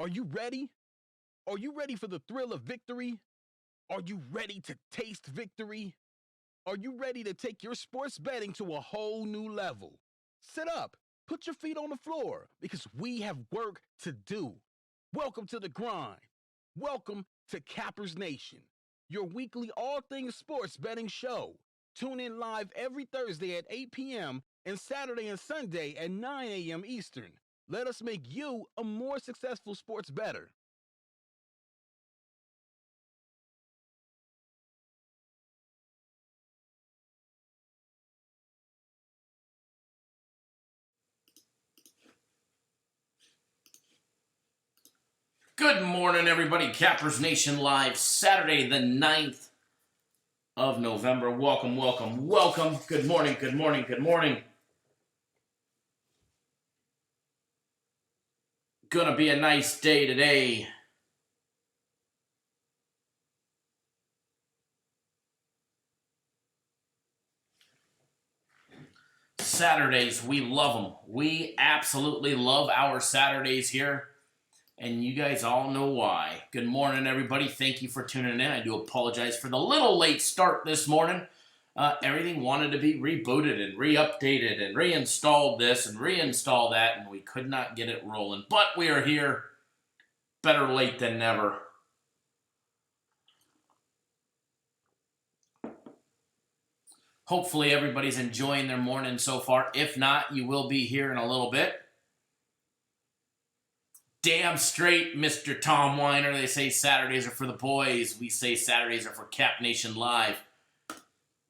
Are you ready? Are you ready for the thrill of victory? Are you ready to taste victory? Are you ready to take your sports betting to a whole new level? Sit up, put your feet on the floor, because we have work to do. Welcome to the grind. Welcome to Cappers Nation, your weekly all things sports betting show. Tune in live every Thursday at 8 p.m. and Saturday and Sunday at 9 a.m. Eastern. Let us make you a more successful sports bettor. Good morning, everybody. Cappers Nation Live, Saturday the 9th of November. Welcome, welcome, welcome. Good morning, good morning, good morning. Gonna be a nice day today. Saturdays, we love them. We absolutely love our Saturdays here. And you guys all know why. Good morning, everybody. Thank you for tuning in. I do apologize for the little late start this morning. Everything wanted to be rebooted and re-updated and reinstalled this and reinstall that, and we could not get it rolling. But we are here. Better late than never. Hopefully everybody's enjoying their morning so far. If not, you will be here in a little bit. Damn straight, Mr. Tom Weiner. They say Saturdays are for the boys. We say Saturdays are for Cap Nation Live.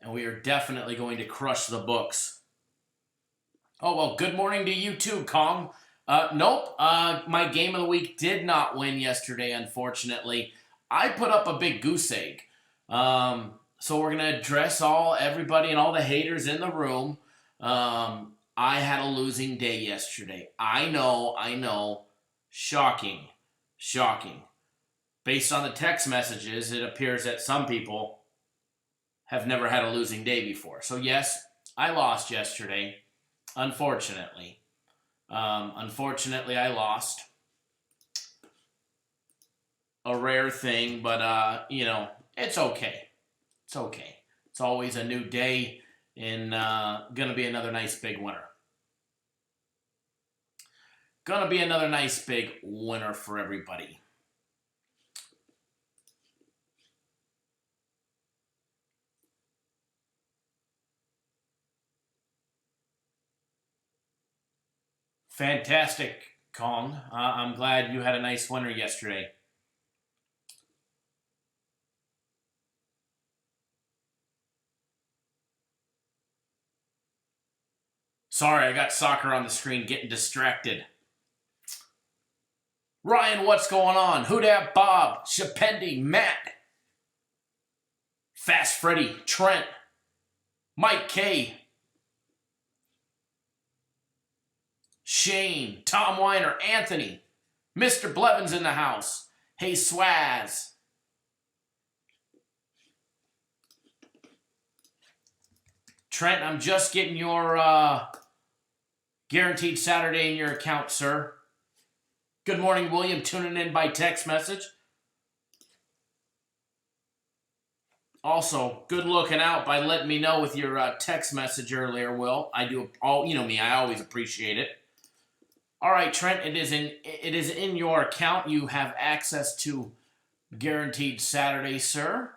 And we are definitely going to crush the books. Oh, well, good morning to you too, Kong. Nope, my game of the week did not win yesterday, unfortunately. I put up a big goose egg. So we're going to address everybody and all the haters in the room. I had a losing day yesterday. I know. Shocking. Based on the text messages, it appears that some people have never had a losing day before. So yes, I lost yesterday, unfortunately. Unfortunately, I lost. A rare thing, but, it's okay. It's okay. It's always a new day and gonna be another nice big winner. Gonna be another nice big winner for everybody. Fantastic, Kong. I'm glad you had a nice winner yesterday. Sorry, I got soccer on the screen, getting distracted. Ryan, what's going on? Who dat Bob? Shapendi, Matt. Fast Freddy, Trent. Mike K. Shane, Tom Weiner, Anthony. Mr. Blevins in the house. Hey, Swaz. Trent, I'm just getting your guaranteed Saturday in your account, sir. Good morning, William, tuning in by text message. Also, good looking out by letting me know with your text message earlier, Will. I do all, you know me, I always appreciate it. All right, Trent, it is in your account. You have access to guaranteed Saturday, sir.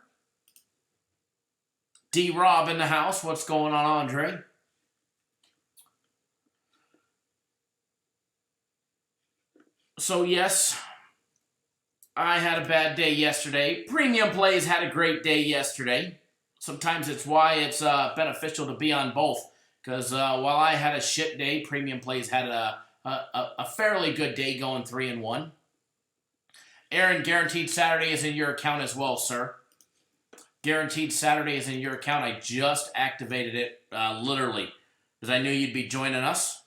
D-Rob in the house. What's going on, Andre? So, yes, I had a bad day yesterday. Premium Plays had a great day yesterday. Sometimes it's why it's beneficial to be on both. Because while I had a shit day, Premium Plays had a fairly good day going 3-1. Aaron, guaranteed Saturday is in your account as well, sir. Guaranteed Saturday is in your account. I just activated it, literally, because I knew you'd be joining us.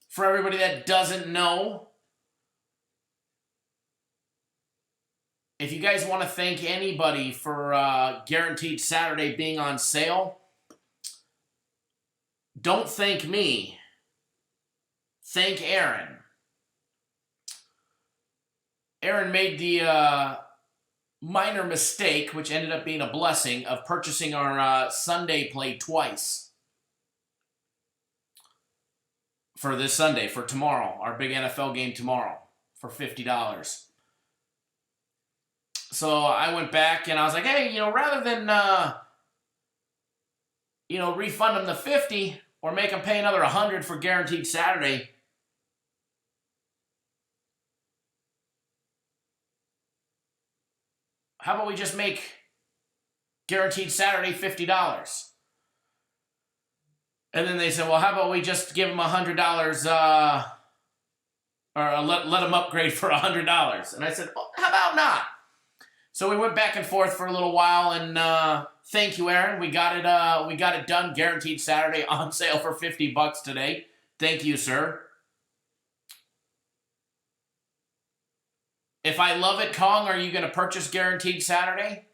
For everybody that doesn't know, if you guys want to thank anybody for Guaranteed Saturday being on sale, don't thank me. thank Aaron. Aaron made the minor mistake, which ended up being a blessing, of purchasing our Sunday play twice. For this Sunday, for tomorrow, our big NFL game tomorrow, for $50. So I went back and I was like, hey, rather than, refund him the $50 or make him pay another $100 for guaranteed Saturday, how about we just make guaranteed Saturday $50? And then they said, well, how about we just give him $100, or let him upgrade for $100? And I said, well, how about not? So we went back and forth for a little while, and thank you, Aaron. We got it done. Guaranteed Saturday on sale for $50 today. Thank you, sir. If I love it, Kong, are you going to purchase guaranteed Saturday?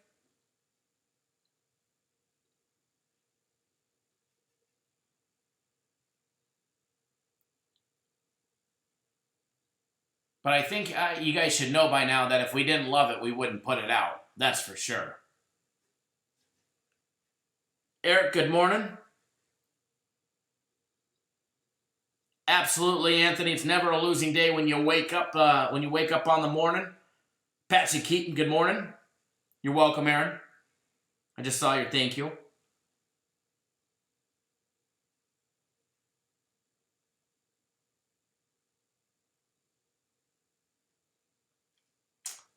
But I think you guys should know by now that if we didn't love it, we wouldn't put it out. That's for sure. Eric, good morning. Absolutely, Anthony. It's never a losing day when you wake up. On the morning. Patsy Keaton, good morning. You're welcome, Aaron. I just saw your thank you.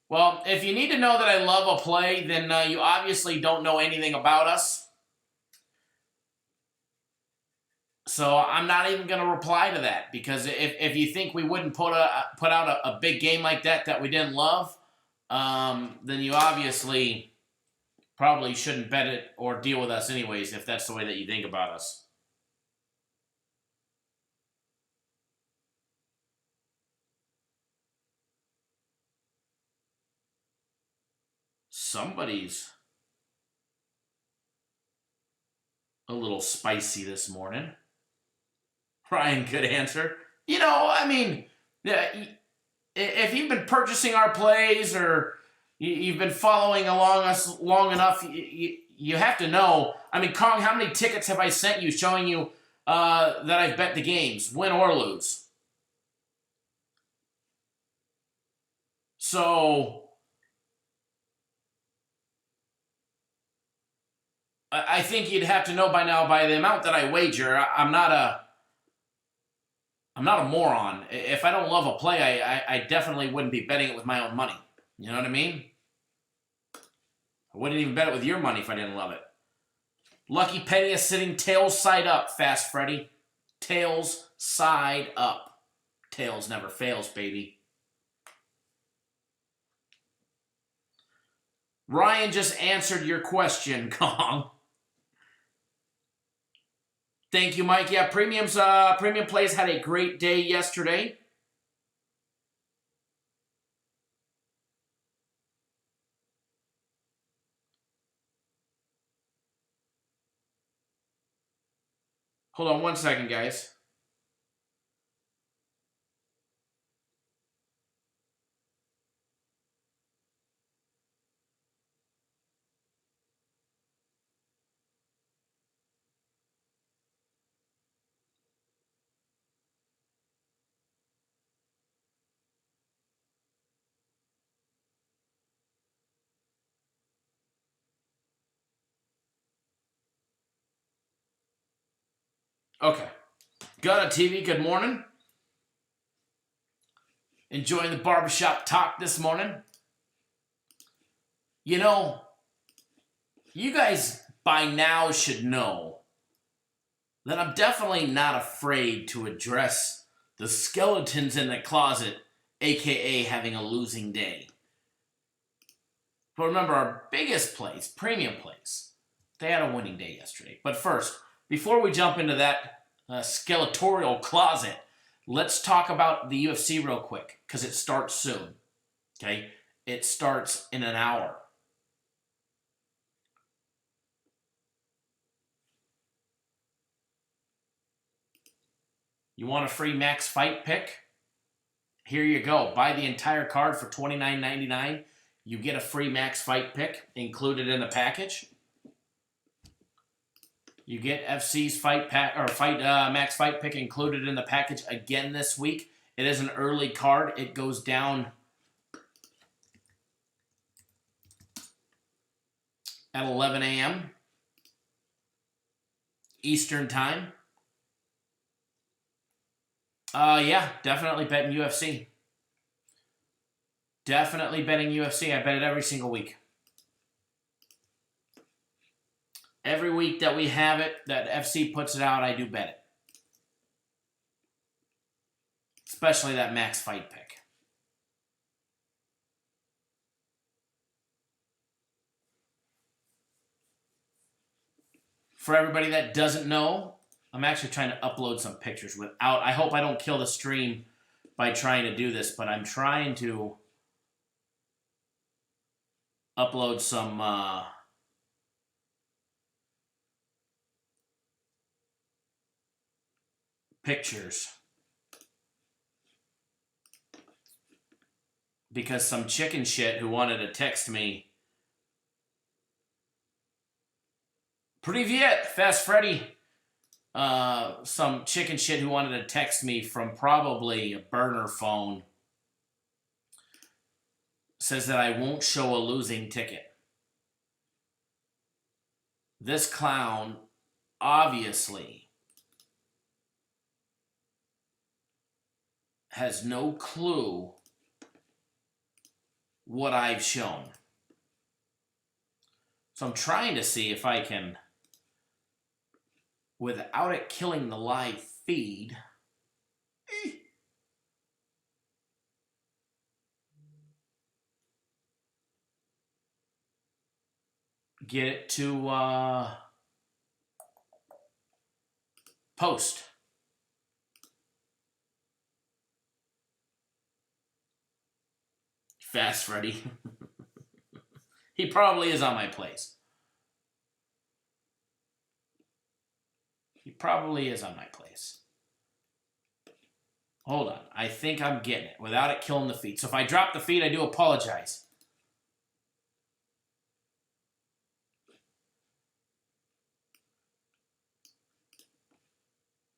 Well, if you need to know that I love a play, then you obviously don't know anything about us. So I'm not even going to reply to that, because if you think we wouldn't put out a big game like that we didn't love, then you obviously probably shouldn't bet it or deal with us anyways, if that's the way that you think about us. Somebody's a little spicy this morning. Ryan, good answer. If you've been purchasing our plays or you've been following along us long enough, you have to know. Kong, how many tickets have I sent you showing you that I've bet the games, win or lose? So I think you'd have to know by now, by the amount that I wager. I'm not a moron. If I don't love a play, I definitely wouldn't be betting it with my own money. You know what I mean? I wouldn't even bet it with your money if I didn't love it. Lucky Penny is sitting tails side up, Fast Freddy. Tails side up. Tails never fails, baby. Ryan just answered your question, Kong. Thank you, Mike. Yeah, Premium Plays had a great day yesterday. Hold on one second, guys. Okay. Got a TV, good morning. Enjoying the barbershop talk this morning. You guys by now should know that I'm definitely not afraid to address the skeletons in the closet, aka having a losing day. But remember, our biggest plays, premium plays, they had a winning day yesterday. But first, before we jump into that skeletorial closet, let's talk about the UFC real quick, because it starts soon. Okay? It starts in an hour. You want a free max fight pick? Here you go. Buy the entire card for $29.99. You get a free max fight pick included in the package. You get FC's max fight pick included in the package again this week. It is an early card. It goes down at 11 a.m. Eastern time. Yeah, definitely betting UFC. Definitely betting UFC. I bet it every single week. Every week that we have it, that FC puts it out, I do bet it. Especially that max fight pick. For everybody that doesn't know, I'm actually trying to upload some pictures without... I hope I don't kill the stream by trying to do this, but I'm trying to upload some pictures. Because some chicken shit who wanted to text me... Привет, Fast Freddy. Some chicken shit who wanted to text me from probably a burner phone says that I won't show a losing ticket. This clown obviously has no clue what I've shown. So I'm trying to see if I can, without it killing the live feed, get it to post. Fast Freddy. He probably is on my place. He probably is on my place. Hold on. I think I'm getting it without it killing the feed. So if I drop the feed, I do apologize.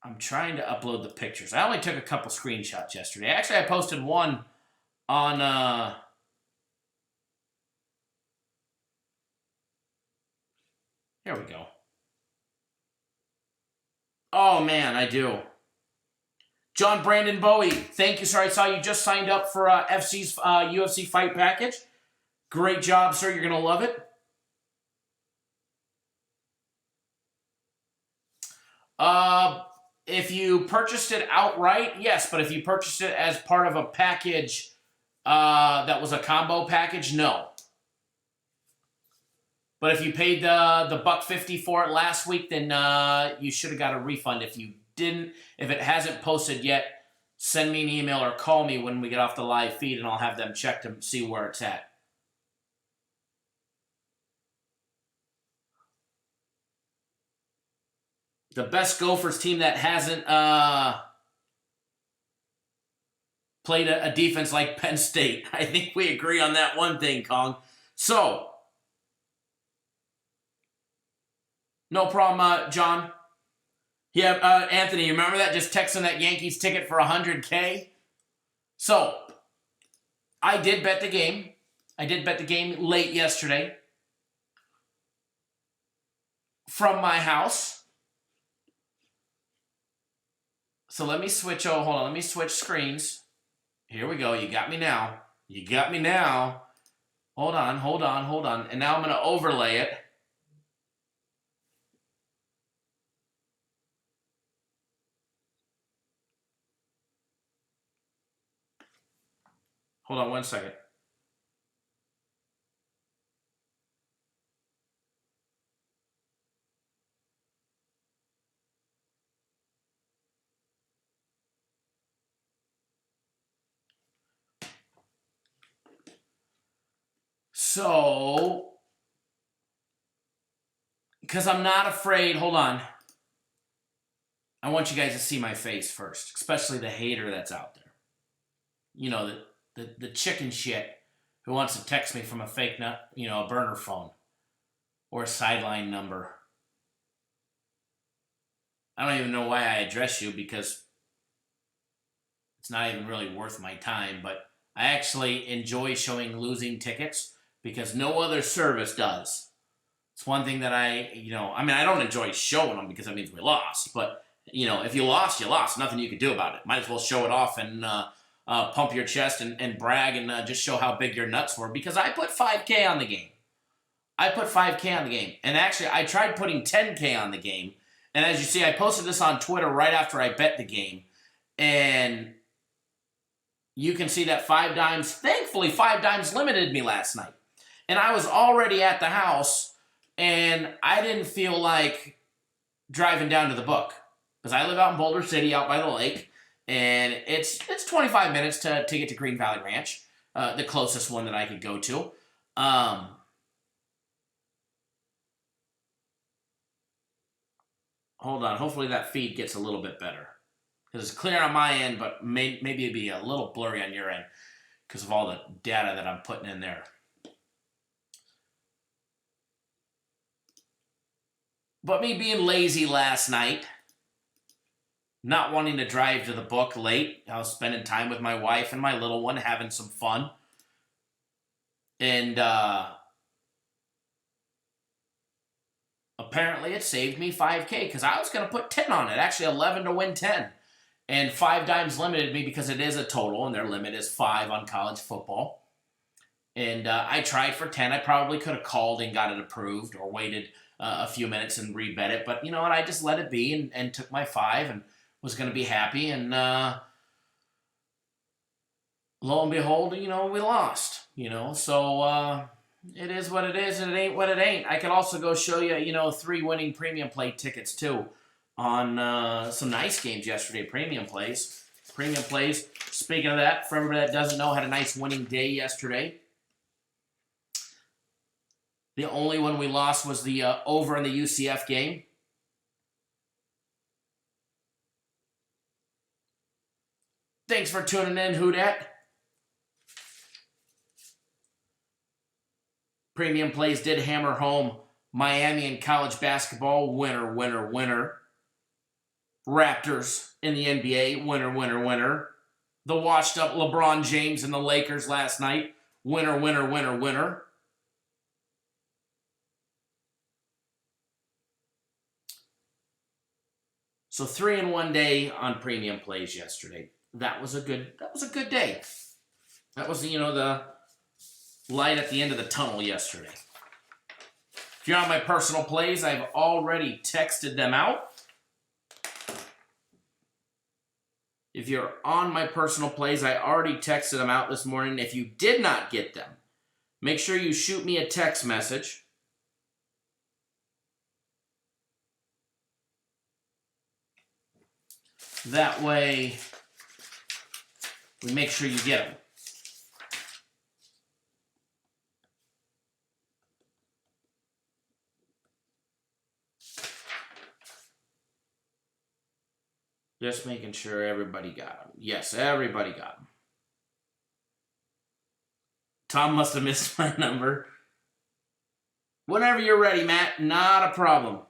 I'm trying to upload the pictures. I only took a couple screenshots yesterday. Actually, I posted one on... Here we go. Oh, man, I do. John Brandon Bowie, thank you, sir. I saw you just signed up for FC's UFC fight package. Great job, sir. You're going to love it. If you purchased it outright, yes. But if you purchased it as part of a package that was a combo package, no. But if you paid the $1.50 for it last week, then you should have got a refund. If you didn't, if it hasn't posted yet, send me an email or call me when we get off the live feed, and I'll have them check to see where it's at. The best Gophers team that hasn't played a defense like Penn State. I think we agree on that one thing, Kong. So... No problem, John. Yeah, Anthony, you remember that? Just texting that Yankees ticket for $100K? So, I did bet the game. I did bet the game late yesterday from my house. So let me switch, hold on, let me switch screens. Here we go, you got me now. You got me now. Hold on. And now I'm going to overlay it. Hold on one second. So, because I'm not afraid, hold on. I want you guys to see my face first, especially the hater that's out there. You know, the chicken shit who wants to text me from a fake, a burner phone or a sideline number. I don't even know why I address you because it's not even really worth my time, but I actually enjoy showing losing tickets because no other service does. It's one thing that I don't enjoy showing them because that means we lost, but, if you lost, you lost. Nothing you can do about it. Might as well show it off and pump your chest and brag and just show how big your nuts were because I put $5K on the game. And actually, I tried putting $10K on the game. And as you see, I posted this on Twitter right after I bet the game. And you can see that 5 Dimes, thankfully, 5 Dimes limited me last night. And I was already at the house, and I didn't feel like driving down to the book. Because I live out in Boulder City, out by the lake. And it's 25 minutes to get to Green Valley Ranch, the closest one that I could go to. Hold on. Hopefully that feed gets a little bit better. Because it's clear on my end, but maybe it'd be a little blurry on your end because of all the data that I'm putting in there. But me being lazy last night, not wanting to drive to the book late, I was spending time with my wife and my little one, having some fun. And apparently it saved me $5K because I was going to put 10 on it. Actually, 11 to win 10. And 5 Dimes limited me because it is a total, and their limit is 5 on college football. And I tried for 10. I probably could have called and got it approved or waited a few minutes and rebet it. But you know what? I just let it be and took my 5 and was going to be happy. And lo and behold, we lost. So it is what it is, and it ain't what it ain't. I could also go show you, 3 winning premium play tickets, too, on some nice games yesterday. Premium plays. Speaking of that, for everybody that doesn't know, had a nice winning day yesterday. The only one we lost was the over in the UCF game. Thanks for tuning in, Who Dat. Premium plays did hammer home Miami and college basketball. Winner. Raptors in the NBA. Winner. The washed up LeBron James and the Lakers last night. Winner. So 3 in one day on premium plays yesterday. That was a good day. That was the light at the end of the tunnel yesterday. If you're on my personal plays, I've already texted them out. If you're on my personal plays, I already texted them out this morning. If you did not get them, make sure you shoot me a text message. That way, we make sure you get them. Just making sure everybody got them. Yes, everybody got them. Tom must have missed my number. Whenever you're ready, Matt, not a problem.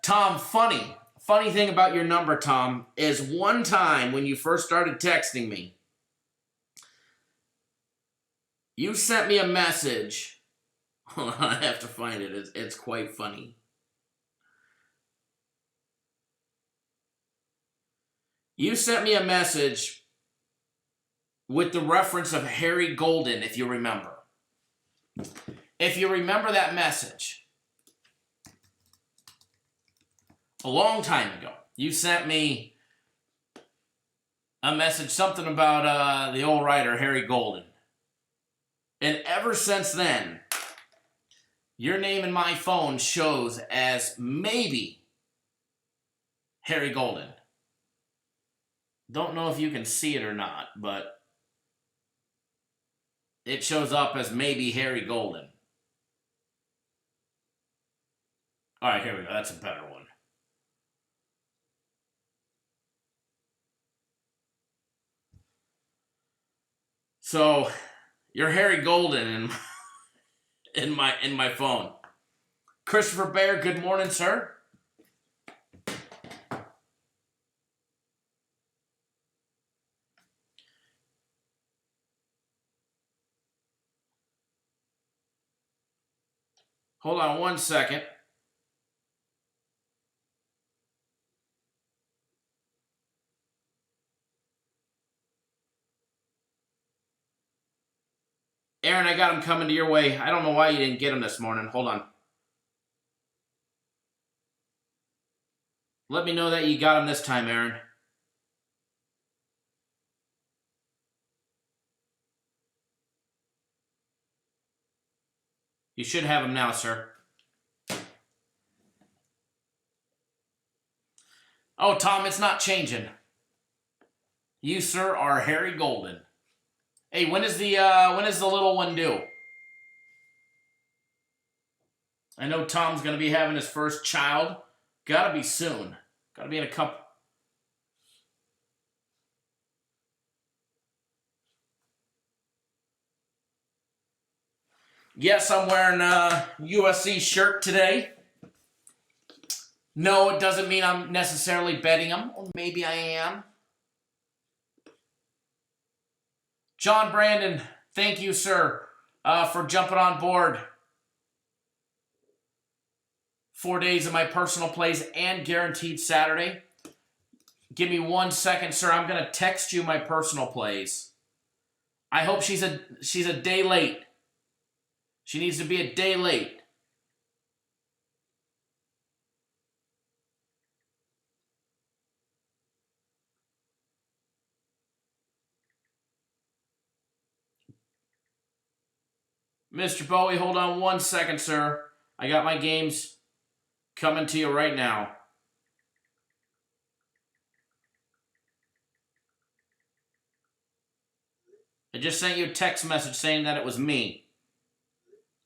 Tom, funny thing about your number, Tom, is one time when you first started texting me, you sent me a message. Hold on, I have to find it. It's quite funny. You sent me a message with the reference of Harry Golden, if you remember. If you remember that message, a long time ago, you sent me a message, something about the old writer, Harry Golden. And ever since then, your name in my phone shows as maybe Harry Golden. Don't know if you can see it or not, but it shows up as maybe Harry Golden. All right, here we go. That's a better one. So you're Harry Golden in my phone. Christopher Bear, good morning, sir. Hold on one second. Aaron, I got him coming to your way. I don't know why you didn't get him this morning. Hold on. Let me know that you got him this time, Aaron. You should have him now, sir. Oh, Tom, it's not changing. You, sir, are Harry Golden. Hey, when is the little one due? I know Tom's going to be having his first child. Gotta be soon. Gotta be in a couple. Yes, I'm wearing a USC shirt today. No, it doesn't mean I'm necessarily betting them. Or maybe I am. John Brandon, thank you, sir, for jumping on board. 4 days of my personal plays and guaranteed Saturday. Give me 1 second, sir. I'm going to text you my personal plays. I hope she's a day late. She needs to be a day late. Mr. Bowie, hold on 1 second, sir. I got my games coming to you right now. I just sent you a text message saying that it was me,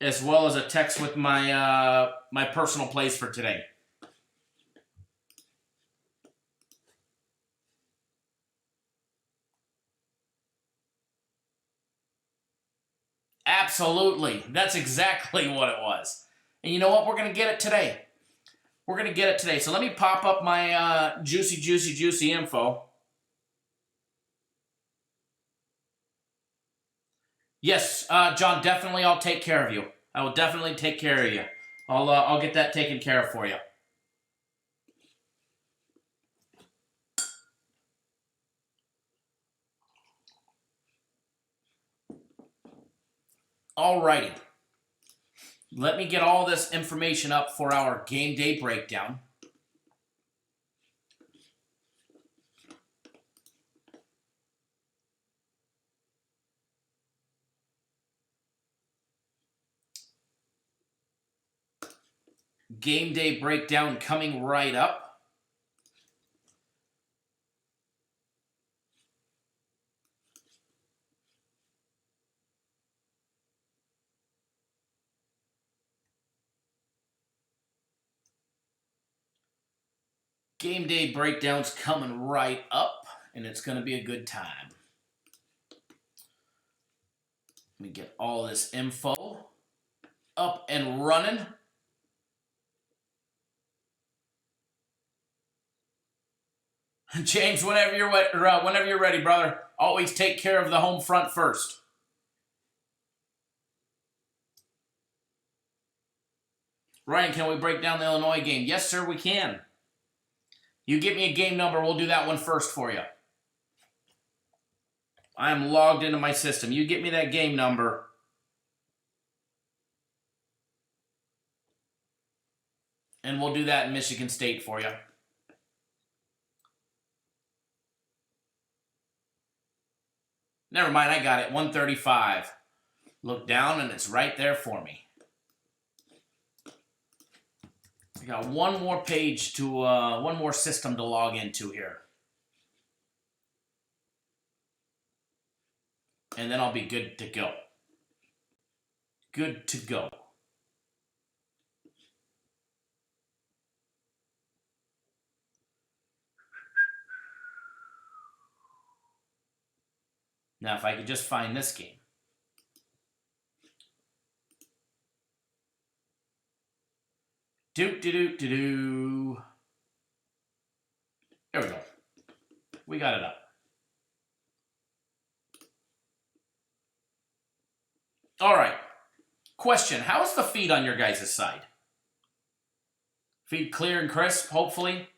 as well as a text with my my personal plays for today. Absolutely. That's exactly what it was. And you know what? We're going to get it today. We're going to get it today. So let me pop up my juicy info. Yes, John, definitely I'll take care of you. I will definitely take care of you. I'll get that taken care of for you. Alrighty. Let me get all this information up for our game day breakdown. Game day breakdown coming right up. Game day breakdown's coming right up, and it's going to be a good time. Let me get all this info up and running. James, whenever you're ready, brother, always take care of the home front first. Ryan, can we break down the Illinois game? Yes, sir, we can. You give me a game number, we'll do that one first for you. I am logged into my system. You get me that game number. And we'll do that in Michigan State for you. Never mind, I got it. 135. Look down and it's right there for me. I got one more page to, one more system to log into here. And then I'll be good to go. Good to go. Now, if I could just find this game. There we go. We got it up. All right. Question, how's the feed on your guys' side? Feed clear and crisp, hopefully.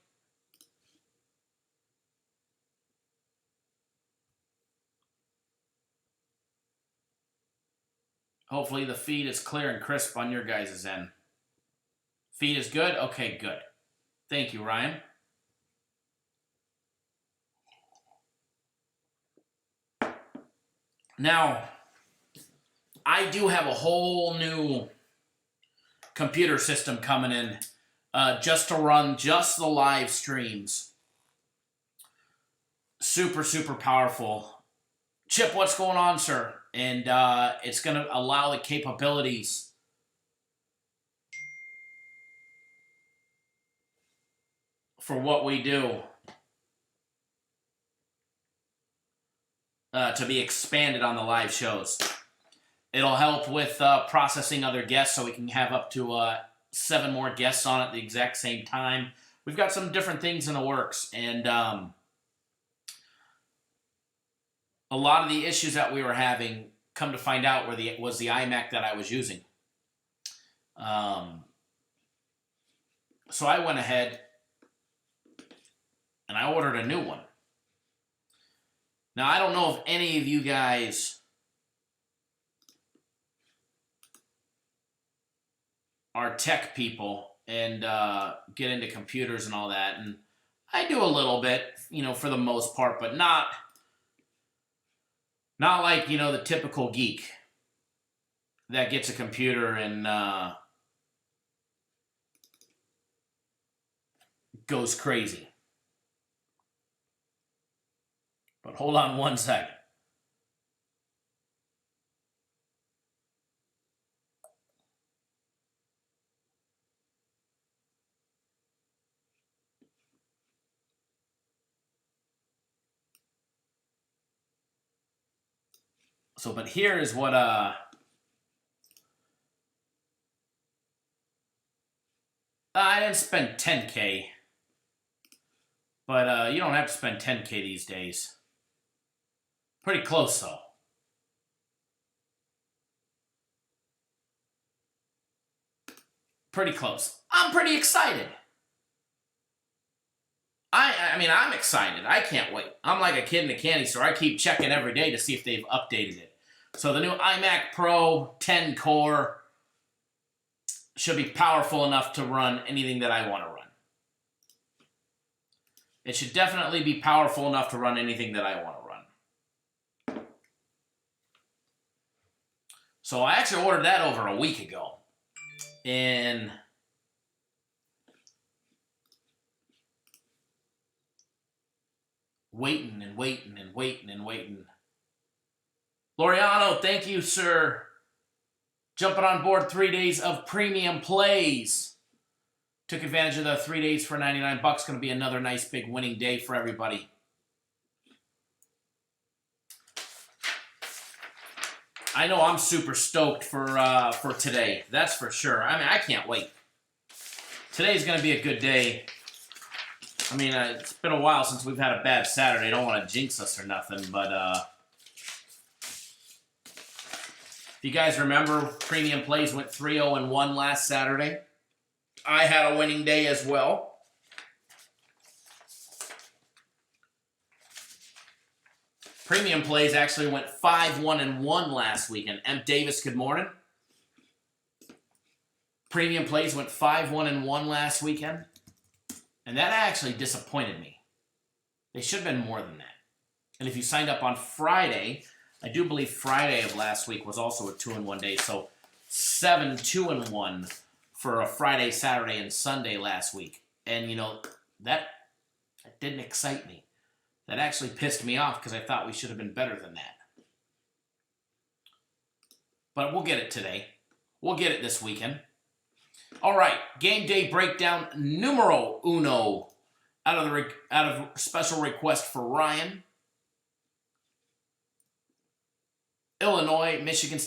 Hopefully the feed is clear and crisp on your guys' end. Feed is good? Okay, good. Thank you, Ryan. Now, I do have a whole new computer system coming in just to run just the live streams. Super, super powerful. Chip, what's going on, sir? And it's going to allow the capabilities for what we do to be expanded on the live shows. It'll help with processing other guests so we can have up to 7 more guests on at the exact same time. We've got some different things in the works, and a lot of the issues that we were having, come to find out, was the iMac that I was using. So I went ahead and I ordered a new one. Now, I don't know if any of you guys are tech people and get into computers and all that. And I do a little bit, for the most part, but not like, the typical geek that gets a computer and goes crazy. But hold on one second. So, but here is what I didn't spend $10K, but you don't have to spend $10K these days. Pretty close, though. Pretty close. I'm pretty excited. I mean, I'm excited. I can't wait. I'm like a kid in a candy store. I keep checking every day to see if they've updated it. So the new iMac Pro 10 core should be powerful enough to run anything that I want to run. It should definitely be powerful enough to run anything that I want to run. So I actually ordered that over a week ago. And waiting. Loriano, thank you, sir. Jumping on board 3 days of premium plays. Took advantage of the 3 days for $99. Going to be another nice big winning day for everybody. I know I'm super stoked for today. That's for sure. I mean, I can't wait. Today's going to be a good day. I mean, it's been a while since we've had a bad Saturday. I don't want to jinx us or nothing, but if you guys remember, Premium Plays went 3-0-1 last Saturday. I had a winning day as well. Premium Plays actually went 5-1-1 last weekend. M. Davis, good morning. Premium Plays went 5-1-1 last weekend. And that actually disappointed me. They should have been more than that. And if you signed up on Friday, I do believe Friday of last week was also a 2-1 day. So 7-2-1 for a Friday, Saturday, and Sunday last week. And, that didn't excite me. That actually pissed me off because I thought we should have been better than that. But we'll get it today. We'll get it this weekend. All right, game day breakdown numero uno out of special request for Ryan. Illinois, Michigan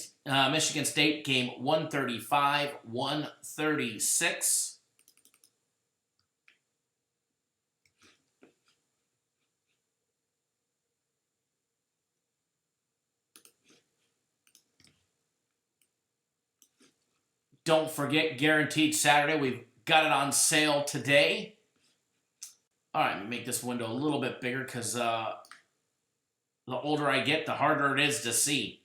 State, game 135-136. Don't forget, Guaranteed Saturday. We've got it on sale today. All right, let me make this window a little bit bigger because the older I get, the harder it is to see.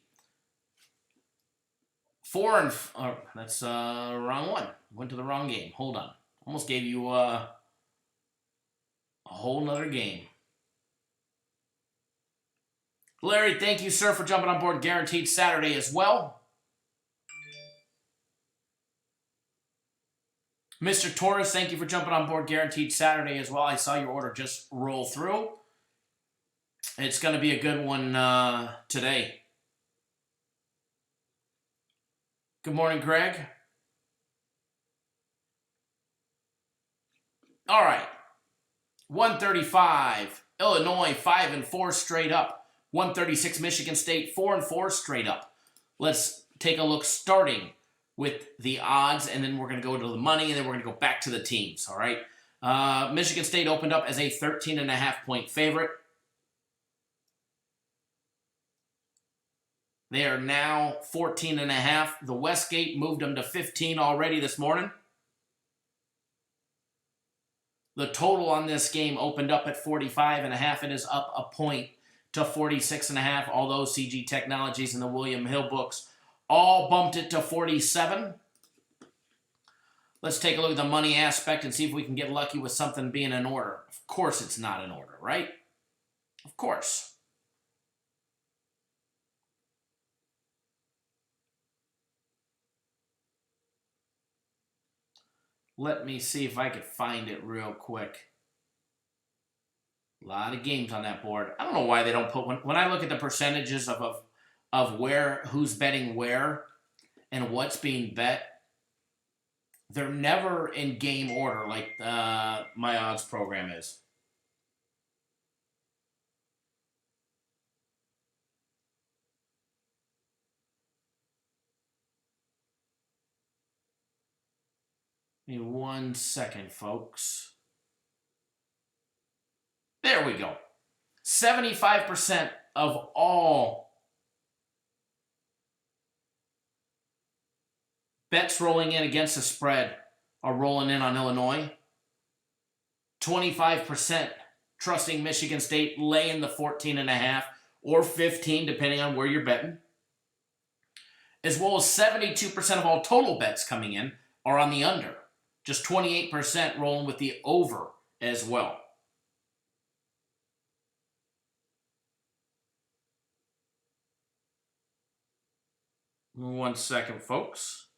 That's wrong one. Went to the wrong game. Hold on. Almost gave you a whole nother game. Larry, thank you, sir, for jumping on board Guaranteed Saturday as well. Mr. Torres, thank you for jumping on board Guaranteed Saturday as well. I saw your order just roll through. It's going to be a good one today. Good morning, Greg. All right. 135, Illinois, 5-4 straight up. 136, Michigan State, 4-4 straight up. Let's take a look starting with the odds, and then we're going to go to the money, and then we're going to go back to the teams, all right? Michigan State opened up as a 13.5-point favorite. They are now 14.5. The Westgate moved them to 15 already this morning. The total on this game opened up at 45.5. It is up a point to 46.5, although CG Technologies and the William Hill books all bumped it to 47. Let's take a look at the money aspect and see if we can get lucky with something being in order. Of course it's not in order, right? Of course. Let me see if I could find it real quick. A lot of games on that board. I don't know why they don't put, when I look at the percentages of where, who's betting where and what's being bet, they're never in game order like my odds program is. Give me 1 second, folks. There we go. 75% of all bets rolling in against the spread are rolling in on Illinois. 25% trusting Michigan State laying the 14.5 or 15, depending on where you're betting. As well as 72% of all total bets coming in are on the under. Just 28% rolling with the over as well. One second, folks.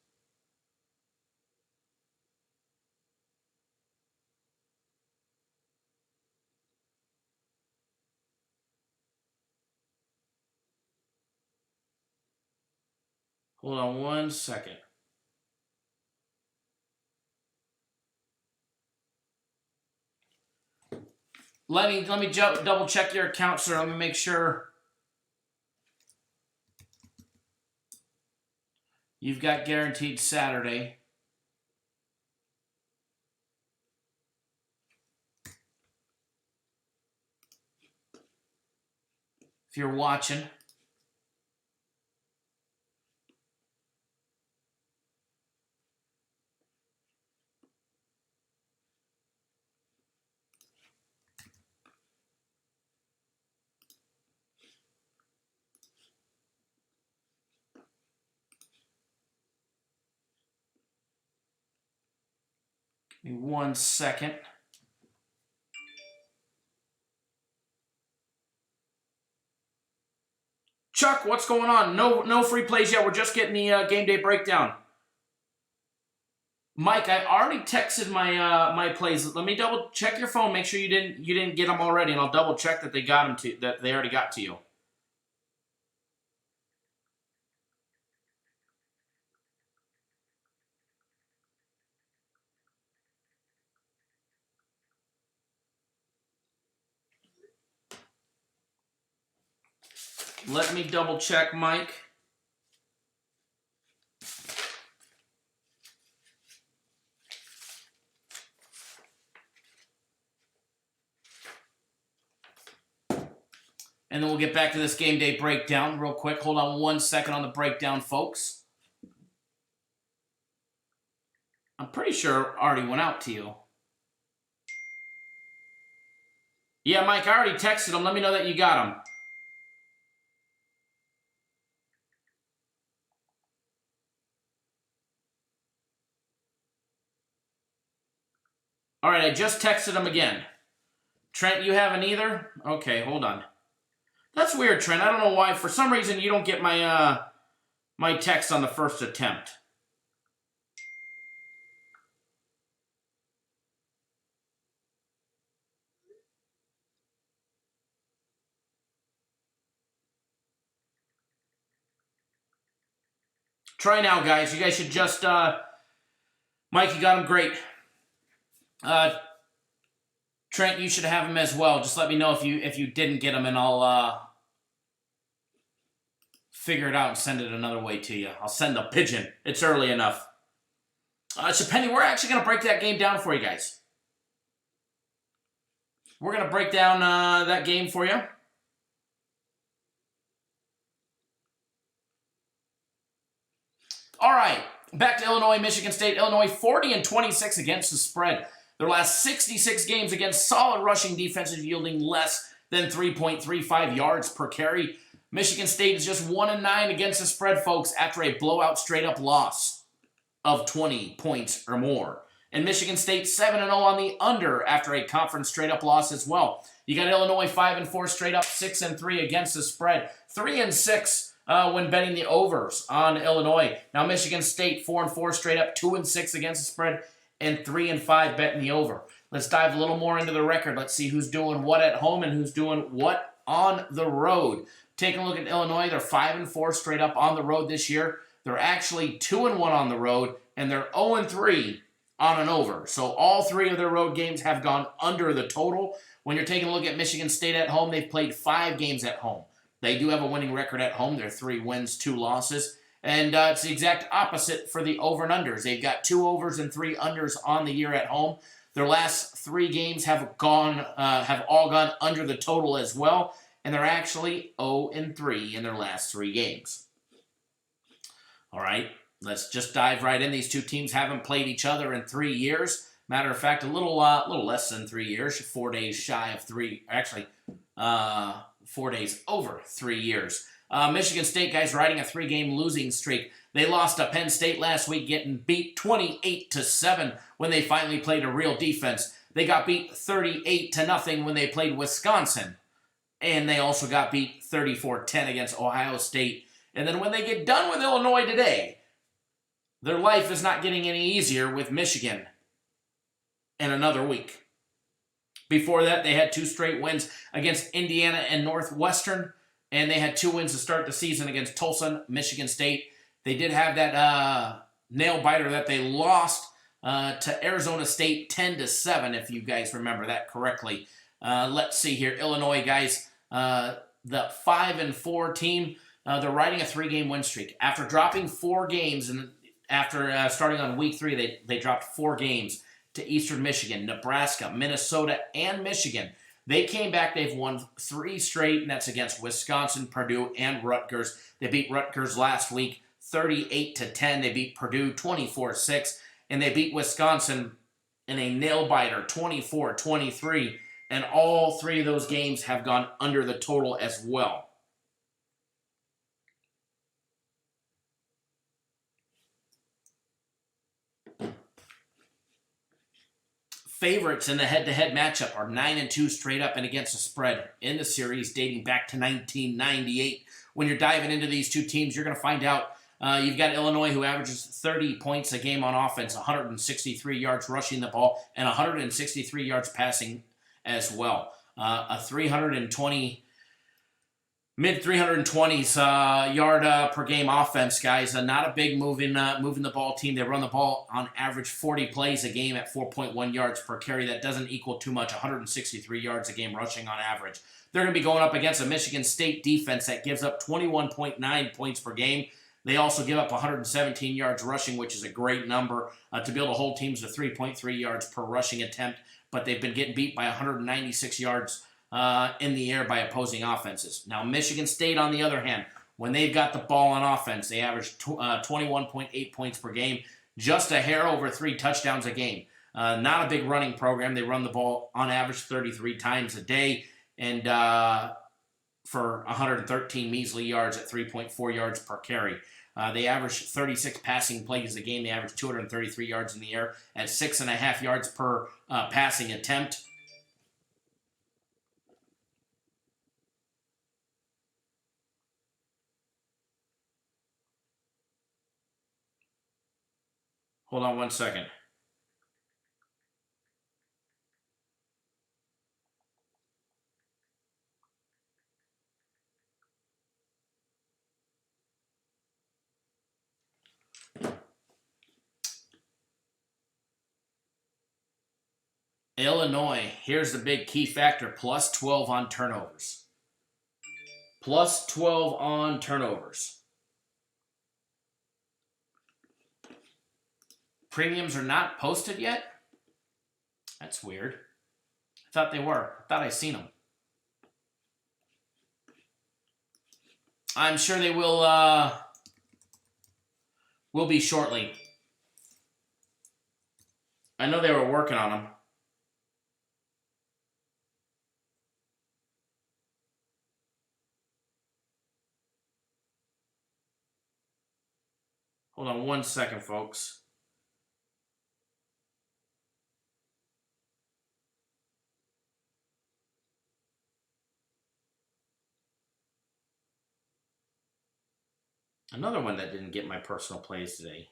Hold on 1 second. Let me double check your account, sir. Let me make sure you've got Guaranteed Saturday. If you're watching. Give me 1 second. Chuck, what's going on? No free plays yet. We're just getting the game day breakdown. Mike, I already texted my my plays. Let me double check your phone. Make sure you didn't get them already, and I'll double check that they got them to that they already got to you. Let me double check, Mike. And then we'll get back to this game day breakdown real quick. Hold on 1 second on the breakdown, folks. I'm pretty sure it already went out to you. Yeah, Mike, I already texted him. Let me know that you got him. All right, I just texted him again. Trent, you haven't either? Okay, hold on. That's weird, Trent. I don't know why. For some reason, you don't get my my text on the first attempt. Try now, guys. You guys should just... Mike, you got him great. Trent, you should have him as well. Just let me know if you didn't get him, and I'll figure it out and send it another way to you. I'll send a pigeon. It's early enough. So, Penny, we're actually going to break that game down for you guys. We're going to break down that game for you. All right, back to Illinois, Michigan State. Illinois 40-26 against the spread. Their last 66 games against solid rushing defenses yielding less than 3.35 yards per carry. Michigan State is just 1-9 against the spread, folks, after a blowout straight-up loss of 20 points or more. And Michigan State 7-0 on the under after a conference straight-up loss as well. You got Illinois 5-4 straight up, 6-3 against the spread, 3-6 when betting the overs on Illinois. Now Michigan State 4-4 straight up, 2-6 against the spread, and 3-5 betting the over. Let's dive a little more into the record. Let's see who's doing what at home and who's doing what on the road. Taking a look at Illinois, they're 5-4 straight up on the road this year. They're actually 2-1 on the road, and they're 0-3 on an over. So all three of their road games have gone under the total. When you're taking a look at Michigan State at home, they've played 5 games at home. They do have a winning record at home. They're 3 wins, 2 losses. And it's the exact opposite for the over and unders. They've got 2 overs and 3 unders on the year at home. Their last 3 games have all gone under the total as well. And they're actually 0-3 in their last 3 games. All right, let's just dive right in. These two teams haven't played each other in 3 years. Matter of fact, a little less than 3 years, 4 days shy of 3. Actually, 4 days over 3 years. Michigan State, guys, riding a 3-game losing streak. They lost to Penn State last week, getting beat 28-7 when they finally played a real defense. They got beat 38-0 when they played Wisconsin. And they also got beat 34-10 against Ohio State. And then when they get done with Illinois today, their life is not getting any easier with Michigan in another week. Before that, they had 2 straight wins against Indiana and Northwestern. And they had 2 wins to start the season against Tulsa, Michigan State. They did have that nail-biter that they lost to Arizona State 10-7, if you guys remember that correctly. Let's see here. Illinois, guys, the 5-4 team, they're riding a 3-game win streak. After dropping 4 games, and after starting on week 3, they dropped 4 games to Eastern Michigan, Nebraska, Minnesota, and Michigan. They came back. They've won 3 straight, and that's against Wisconsin, Purdue, and Rutgers. They beat Rutgers last week 38-10. They beat Purdue 24-6, and they beat Wisconsin in a nail-biter 24-23. And all 3 of those games have gone under the total as well. Favorites in the head-to-head matchup are 9-2 straight up and against the spread in the series dating back to 1998. When you're diving into these two teams, you're going to find out you've got Illinois, who averages 30 points a game on offense, 163 yards rushing the ball, and 163 yards passing as well. A 320 Mid 320s yard per game offense, guys. Not a big moving the ball team. They run the ball on average 40 plays a game at 4.1 yards per carry. That doesn't equal too much. 163 yards a game rushing on average. They're going to be going up against a Michigan State defense that gives up 21.9 points per game. They also give up 117 yards rushing, which is a great number to be able to hold teams to 3.3 yards per rushing attempt. But they've been getting beat by 196 yards in the air by opposing offenses. Now, Michigan State, on the other hand, when they've got the ball on offense, they average 21.8 points per game, just a hair over 3 touchdowns a game. Not a big running program. They run the ball on average 33 times a day, and for 113 measly yards at 3.4 yards per carry. They average 36 passing plays a game. They average 233 yards in the air at 6.5 yards per passing attempt. Hold on one second. Illinois, here's the big key factor, plus 12 on turnovers. Plus 12 on turnovers. Premiums are not posted yet? That's weird. I thought they were. I thought I seen them. I'm sure they will be shortly. I know they were working on them. Hold on one second, folks. Another one that didn't get my personal plays today.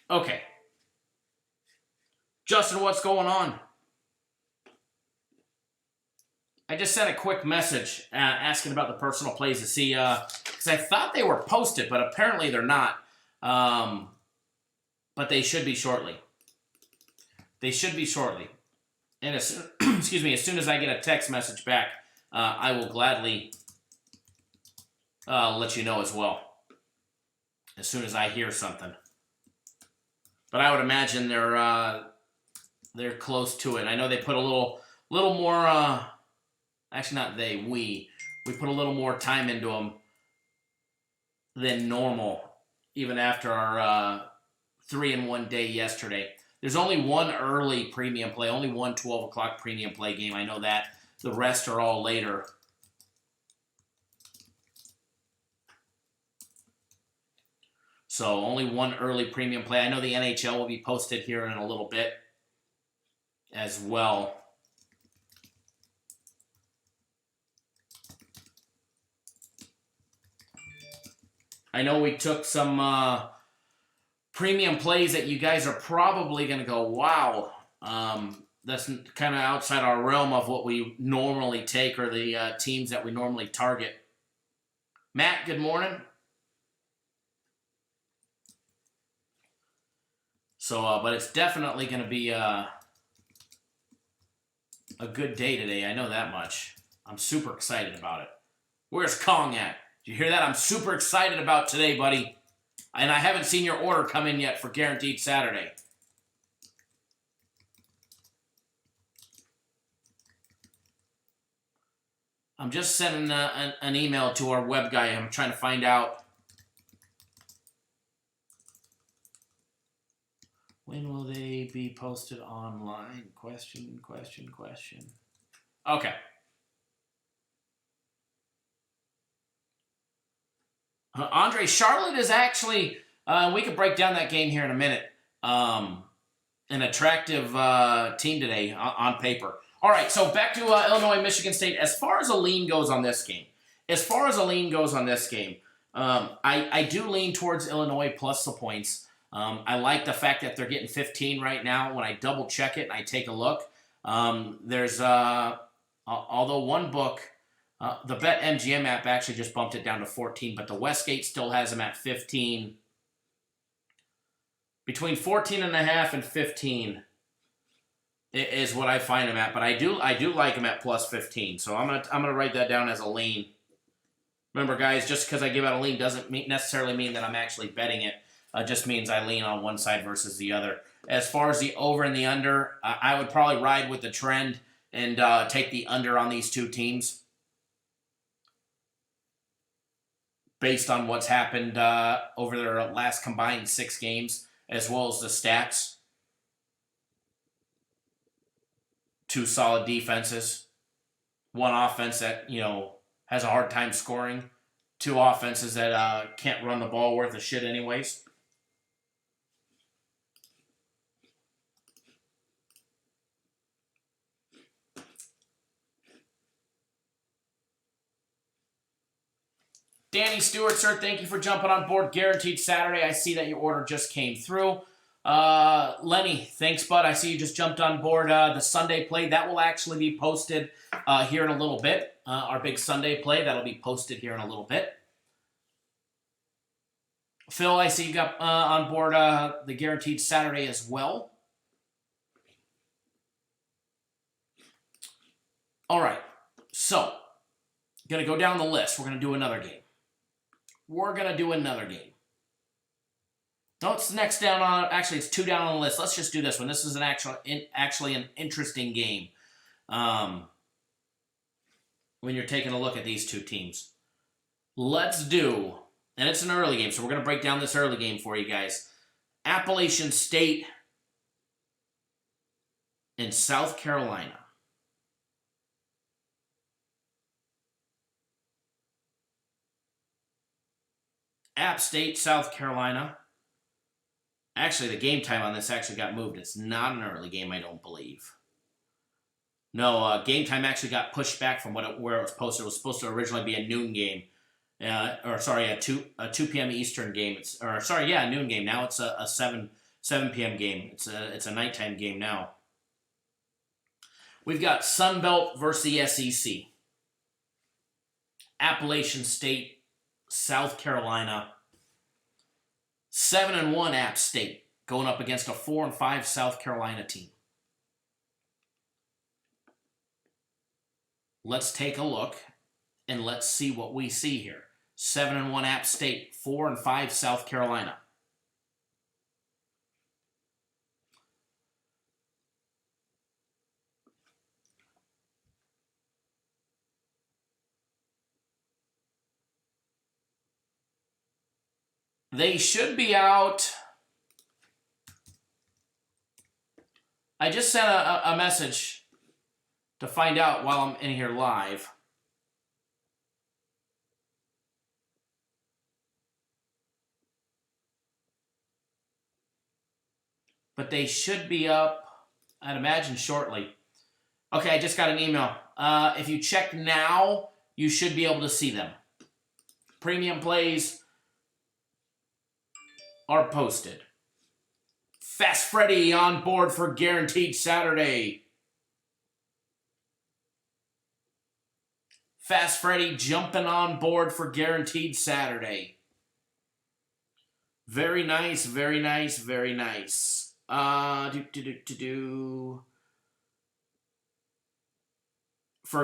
Okay. Justin, what's going on? I just sent a quick message asking about the personal plays to see, because I thought they were posted, but apparently they're not. But they should be shortly. They should be shortly. And as excuse me, as soon as I get a text message back, I will gladly let you know as well. As soon as I hear something. But I would imagine they're close to it. I know they put a little more. Actually, not they. We put a little more time into them than normal, even after our 3-in-1 day yesterday. There's only one early premium play, only one 12 o'clock premium play game. I know that. The rest are all later. So only one early premium play. I know the NHL will be posted here in a little bit as well. I know we took some premium plays that you guys are probably going to go, wow, that's kind of outside our realm of what we normally take or the teams that we normally target. Matt, good morning. So, but it's definitely going to be a good day today. I know that much. I'm super excited about it. Where's Kong at? Did you hear that? I'm super excited about today, buddy. And I haven't seen your order come in yet for Guaranteed Saturday. I'm just sending an email to our web guy. I'm trying to find out when will they be posted online? Question. Okay. Andre, Charlotte is actually, we could break down that game here in a minute, an attractive team today on paper. All right, so back to Illinois, Michigan State. As far as a lean goes on this game, I do lean towards Illinois plus the points. I like the fact that they're getting 15 right now. When I double check it and I take a look, there's although one book, the BetMGM app actually just bumped it down to 14, but the Westgate still has them at 15. Between 14.5 and 15 is what I find them at, but I do like them at plus 15. So I'm gonna write that down as a lean. Remember, guys, just because I give out a lean doesn't necessarily mean that I'm actually betting it. Just means I lean on one side versus the other. As far as the over and the under, I would probably ride with the trend and take the under on these two teams based on what's happened over their last combined 6 games, as well as the stats. 2 solid defenses, 1 offense that, has a hard time scoring, 2 offenses that can't run the ball worth a shit anyways. Danny Stewart, sir, thank you for jumping on board. Guaranteed Saturday. I see that your order just came through. Lenny, thanks, bud. I see you just jumped on board. The Sunday play, that will actually be posted here in a little bit. Our big Sunday play, that'll be posted here in a little bit. Phil, I see you got on board the Guaranteed Saturday as well. All right, so going to go down the list. We're going to do another game. No, it's next down on. Actually, it's 2 down on the list. Let's just do this one. This is actually an interesting game. When you're taking a look at these two teams, let's do, and it's an early game, so we're going to break down this early game for you guys. Appalachian State and South Carolina. App State, South Carolina. Actually, the game time on this actually got moved. It's not an early game, I don't believe. No, game time actually got pushed back from where it was posted. It was supposed to originally be a noon game. A 2 p.m. Eastern game. A noon game. Now it's a 7 p.m. game. It's a nighttime game now. We've got Sun Belt versus the SEC. Appalachian State, South Carolina. 7-1 App State going up against a 4-5 South Carolina team. Let's take a look and let's see what we see here. 7-1 App State, 4-5 South Carolina. They should be out. I just sent a message to find out while I'm in here live. But they should be up, I'd imagine, shortly. Okay, I just got an email. If you check now, you should be able to see them. Premium plays are posted. Fast Freddy on board for Guaranteed Saturday. Fast Freddy jumping on board for Guaranteed Saturday. Very nice, very nice, very nice. For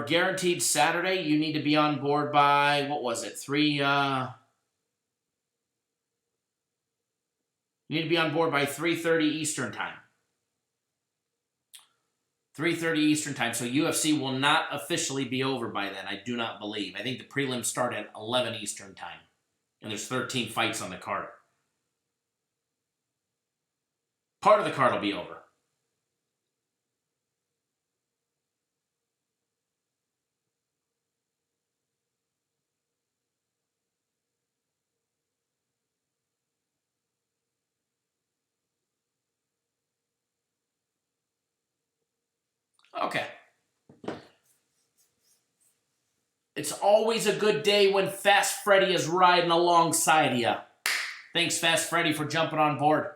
Guaranteed Saturday, you need to be on board by, what was it, 3, you need to be on board by 3:30 Eastern Time. 3:30 Eastern Time. So UFC will not officially be over by then, I do not believe. I think the prelims start at 11 Eastern Time. And there's 13 fights on the card. Part of the card will be over. Okay. It's always a good day when Fast Freddy is riding alongside you. Thanks, Fast Freddy, for jumping on board.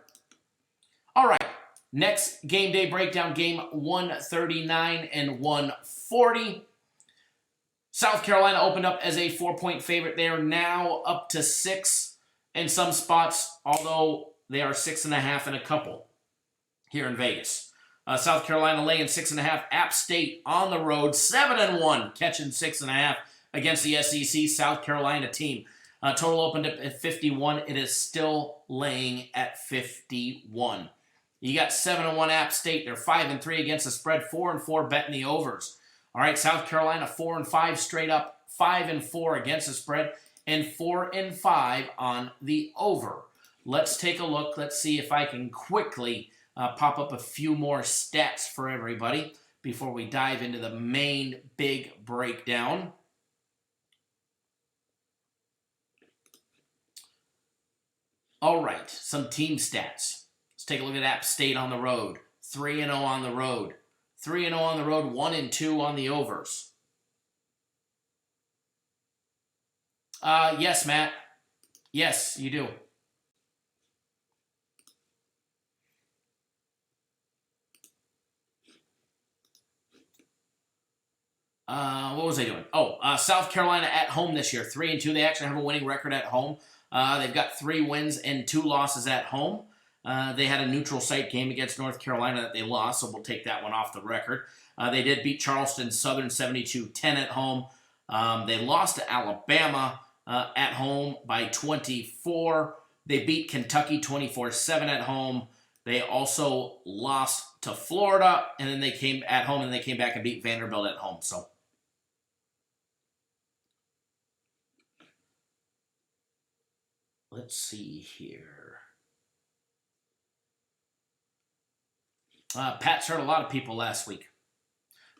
All right, next game day breakdown, game 139 and 140. South Carolina opened up as a 4-point favorite. They are now up to 6 in some spots, although they are 6.5 in a couple here in Vegas. South Carolina laying 6.5. App State on the road, 7-1, catching 6.5 against the SEC South Carolina team. Total opened up at 51. It is still laying at 51. You got 7-1 App State. They're 5-3 against the spread, 4-4 betting the overs. All right, South Carolina 4-5 straight up, 5-4 against the spread, and 4-5 on the over. Let's take a look. Let's see if I can quickly pop up a few more stats for everybody before we dive into the main big breakdown. All right, some team stats. Let's take a look at App State on the road. 3-0 on the road. 3-0 on the road, 1-2 on the overs. Yes, Matt. Yes, you do. What was I doing? South Carolina at home this year, 3-2. They actually have a winning record at home. They've got 3 wins and 2 losses at home. They had a neutral site game against North Carolina that they lost, so we'll take that one off the record. They did beat Charleston Southern 72-10 at home. They lost to Alabama at home by 24. They beat Kentucky 24-7 at home. They also lost to Florida, and then they came at home, and they came back and beat Vanderbilt at home. So let's see here. Pat's hurt a lot of people last week.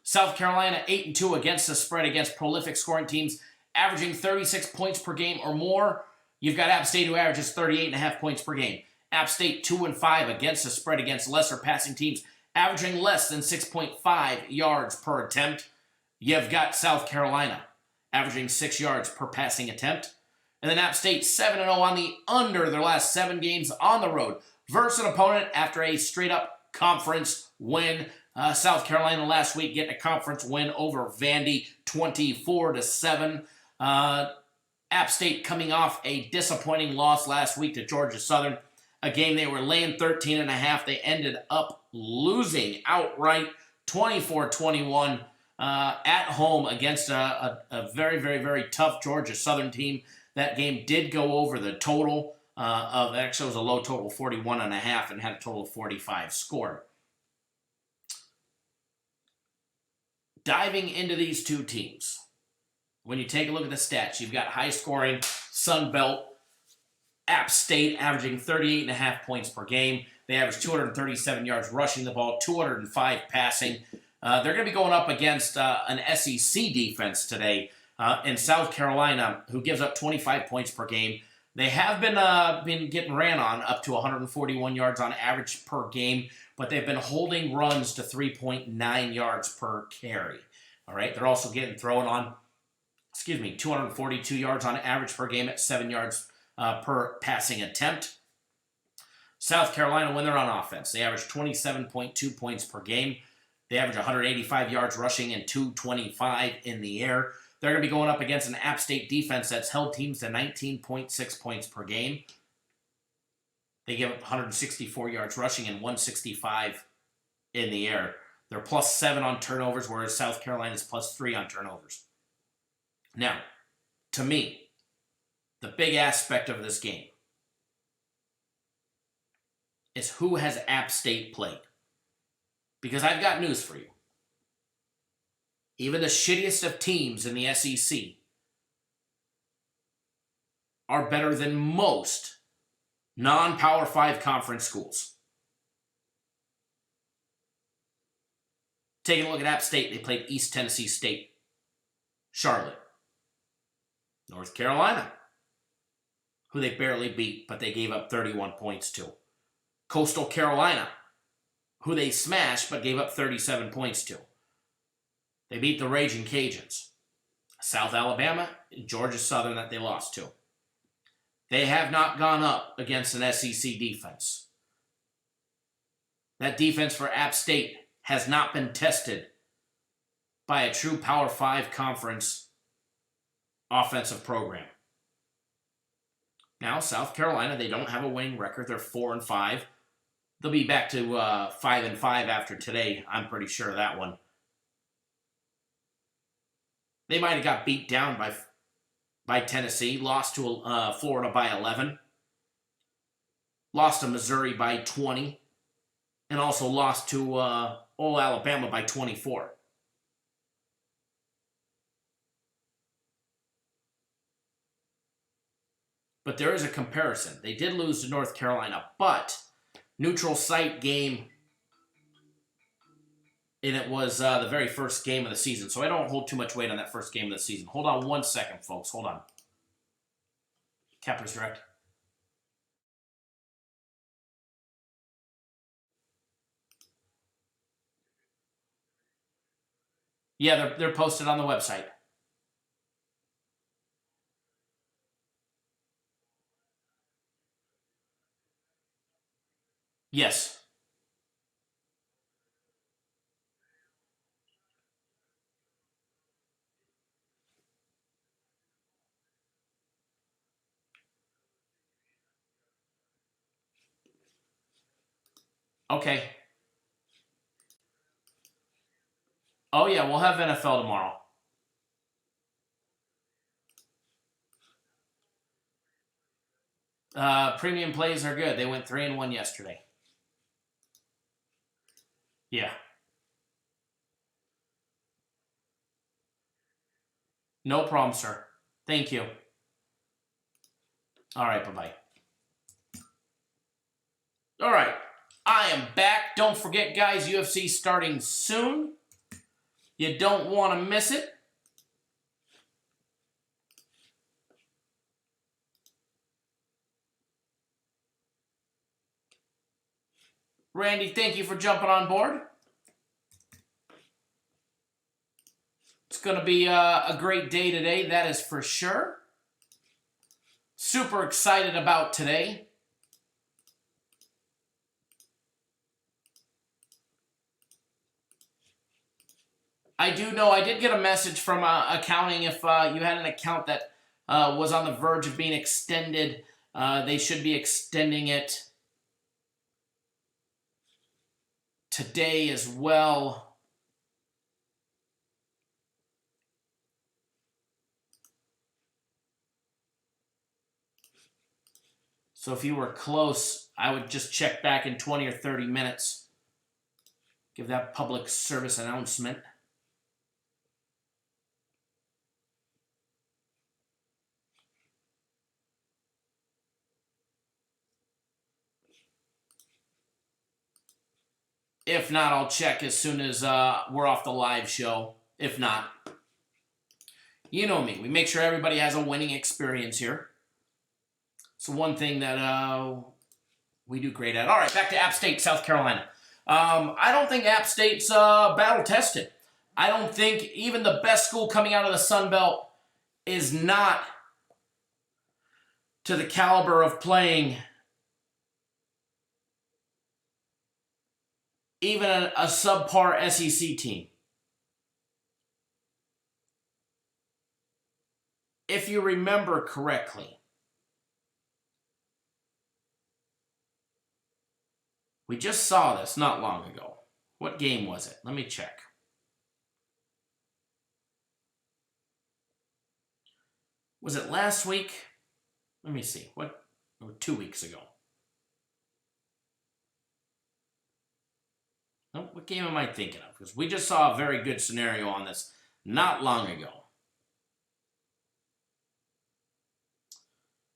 South Carolina 8-2 against the spread against prolific scoring teams, averaging 36 points per game or more. You've got App State, who averages 38.5 points per game. App State 2-5 against the spread against lesser passing teams, averaging less than 6.5 yards per attempt. You've got South Carolina averaging 6 yards per passing attempt. And then App State 7-0 on the under their last 7 games on the road versus an opponent after a straight-up conference win. South Carolina last week getting a conference win over Vandy 24-7. App State coming off a disappointing loss last week to Georgia Southern, a game they were laying 13.5. They ended up losing outright 24-21 at home against a very, very, very tough Georgia Southern team. That game did go over the total actually it was a low total, 41.5, and had a total of 45 scored. Diving into these two teams, when you take a look at the stats, you've got high-scoring Sun Belt App State averaging 38.5 points per game. They average 237 yards rushing the ball, 205 passing. They're going to be going up against an SEC defense today in South Carolina, who gives up 25 points per game. They have been getting ran on up to 141 yards on average per game, but they've been holding runs to 3.9 yards per carry. All right, they're also getting thrown on, 242 yards on average per game at 7 yards per passing attempt. South Carolina, when they're on offense, they average 27.2 points per game. They average 185 yards rushing and 225 in the air. They're going to be going up against an App State defense that's held teams to 19.6 points per game. They give up 164 yards rushing and 165 in the air. They're +7 on turnovers, whereas South Carolina's +3 on turnovers. Now, to me, the big aspect of this game is who has App State played. Because I've got news for you. Even the shittiest of teams in the SEC are better than most non-Power 5 conference schools. Taking a look at App State, they played East Tennessee State, Charlotte, North Carolina, who they barely beat, but they gave up 31 points to. Coastal Carolina, who they smashed but gave up 37 points to. They beat the Raging Cajuns. South Alabama, Georgia Southern that they lost to. They have not gone up against an SEC defense. That defense for App State has not been tested by a true Power 5 conference offensive program. Now, South Carolina, they don't have a winning record. They're 4-5. They'll be back to 5-5 after today. I'm pretty sure of that one. They might have got beat down by Tennessee, lost to Florida by 11, lost to Missouri by 20, and also lost to Ole Alabama by 24. But there is a comparison. They did lose to North Carolina, but neutral site game, and it was the very first game of the season. So I don't hold too much weight on that first game of the season. Hold on one second, folks. Hold on. Capper's Direct. Yeah, they're posted on the website. Yes. Okay. Oh, yeah, we'll have NFL tomorrow. Premium plays are good. They went 3-1 yesterday. Yeah. No problem, sir. Thank you. All right, bye-bye. All right, I am back. Don't forget, guys, UFC starting soon. You don't want to miss it. Randy, thank you for jumping on board. It's going to be a great day today, that is for sure. Super excited about today. I do know I did get a message from accounting if you had an account that was on the verge of being extended. They should be extending it today as well. So if you were close, I would just check back in 20 or 30 minutes. Give that public service announcement. If not, I'll check as soon as we're off the live show. If not, you know me. We make sure everybody has a winning experience here. It's one thing that we do great at. All right, back to App State, South Carolina. I don't think App State's battle-tested. I don't think even the best school coming out of the Sun Belt is not to the caliber of playing even a subpar SEC team. If you remember correctly, we just saw this not long ago. What game was it? Let me check. Was it last week? Let me see. What? Or 2 weeks ago. What game am I thinking of? Because we just saw a very good scenario on this not long ago.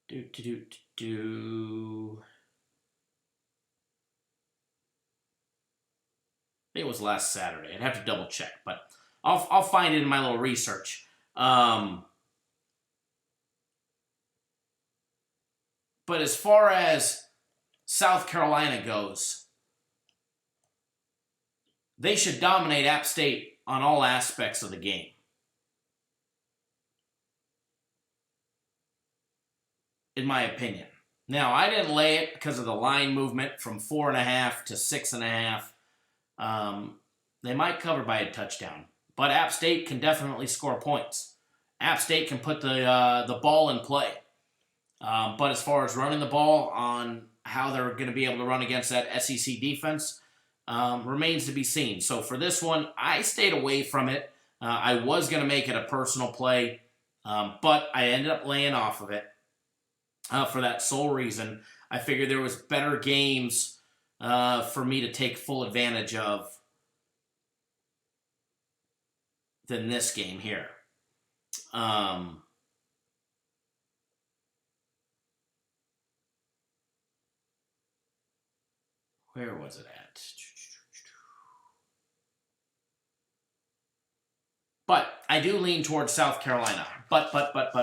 I think it was last Saturday. I'd have to double check, but I'll find it in my little research. But as far as South Carolina goes, they should dominate App State on all aspects of the game. in my opinion. Now, I didn't lay it because of the line movement from 4.5 to 6.5. They might cover by a touchdown, but App State can definitely score points. App State can put the ball in play. But as far as running the ball on how they're going to be able to run against that SEC defense remains to be seen. So for this one, I stayed away from it. I was going to make it a personal play, but I ended up laying off of it for that sole reason. I figured there was better games for me to take full advantage of than this game here. Where was it at? But I do lean towards South Carolina. But. But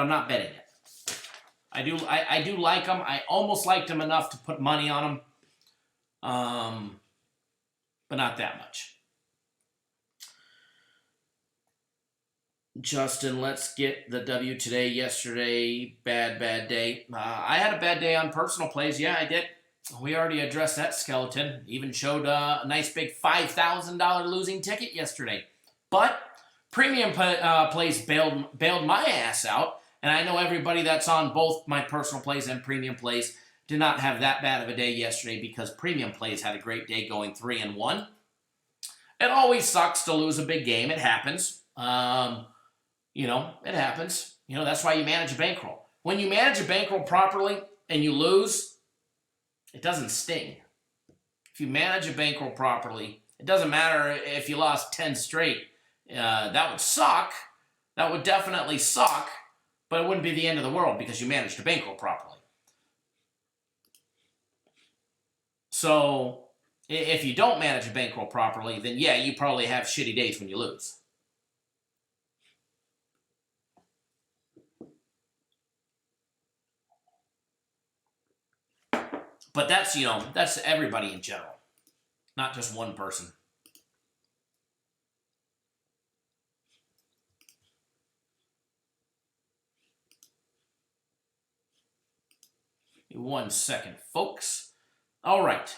I'm not betting it. I do like them. I almost liked them enough to put money on them. But not that much. Justin, let's get the W today. Yesterday, bad day. I had a bad day on personal plays. Yeah, I did. We already addressed that skeleton. Even showed a nice big $5,000 losing ticket yesterday. But premium plays bailed my ass out. And I know everybody that's on both my personal plays and premium plays did not have that bad of a day yesterday because premium plays had a great day going 3-1. It always sucks to lose a big game. It happens. It happens. That's why you manage a bankroll. When you manage a bankroll properly and you lose, it doesn't sting. If you manage a bankroll properly, it doesn't matter if you lost 10 straight. That would suck. That would definitely suck, but it wouldn't be the end of the world because you managed a bankroll properly. So if you don't manage a bankroll properly, then yeah, you probably have shitty days when you lose. But that's everybody in general, not just one person. One second, folks. All right.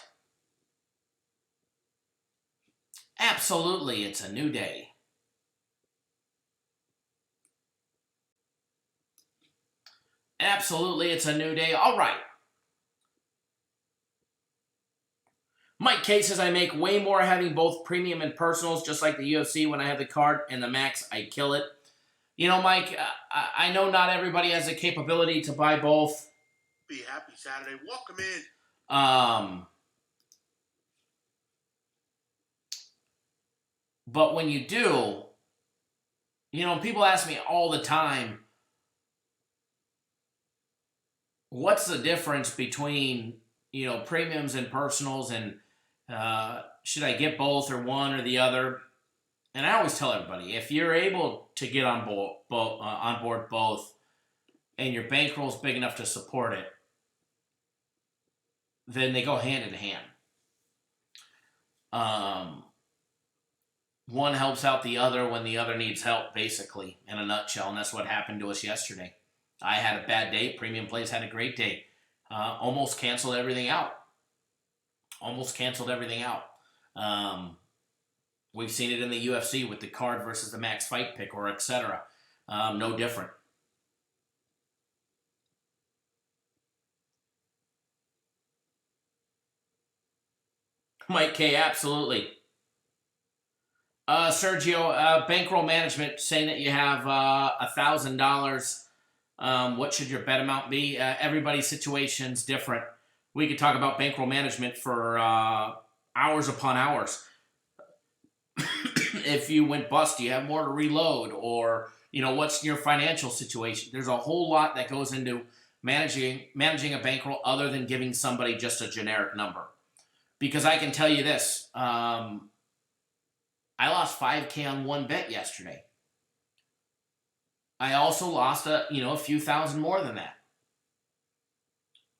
Absolutely, it's a new day. Absolutely, it's a new day. All right. Mike K says, I make way more having both premium and personals, just like the UFC. When I have the card and the max, I kill it. Mike, I know not everybody has the capability to buy both. Be happy Saturday. Welcome in. But when you do, people ask me all the time, what's the difference between, premiums and personals, and should I get both or one or the other? And I always tell everybody, if you're able to get on board both, and your bankroll is big enough to support it, then they go hand in hand. One helps out the other when the other needs help, basically, in a nutshell, and that's what happened to us yesterday. I had a bad day. Premium Plays had a great day. Almost canceled everything out. We've seen it in the UFC with the card versus the max fight pick, or etc. No different. Mike K, absolutely. Sergio, bankroll management, saying that you have $1,000. What should your bet amount be? Everybody's situation's different. We could talk about bankroll management for hours upon hours. If you went bust, do you have more to reload? Or, what's your financial situation? There's a whole lot that goes into managing a bankroll other than giving somebody just a generic number. Because I can tell you this, I lost $5K on one bet yesterday. I also lost a few thousand more than that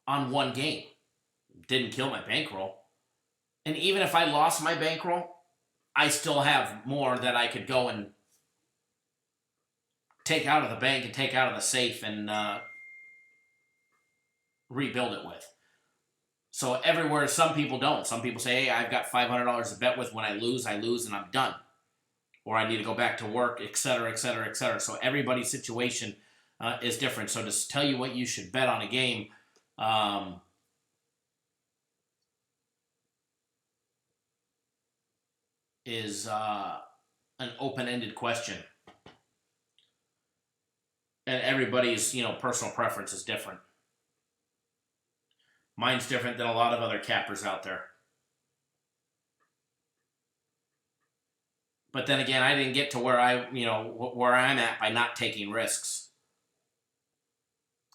on one game. Didn't kill my bankroll. And even if I lost my bankroll, I still have more that I could go and take out of the bank and take out of the safe and rebuild it with. So everywhere, some people don't. Some people say, hey, I've got $500 to bet with. When I lose, and I'm done. Or I need to go back to work, et cetera, et cetera, et cetera. So everybody's situation is different. So to tell you what you should bet on a game, is an open-ended question. And everybody's, personal preference is different. Mine's different than a lot of other cappers out there. But then again, I didn't get to where where I'm at by not taking risks.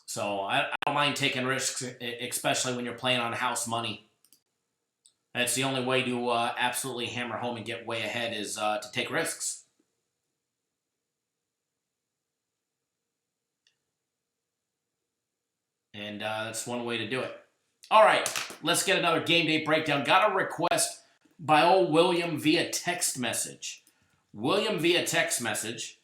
So I don't mind taking risks, especially when you're playing on house money. That's the only way to absolutely hammer home and get way ahead is to take risks. And that's one way to do it. All right, let's get another game day breakdown. Got a request by old William via text message. William via text message.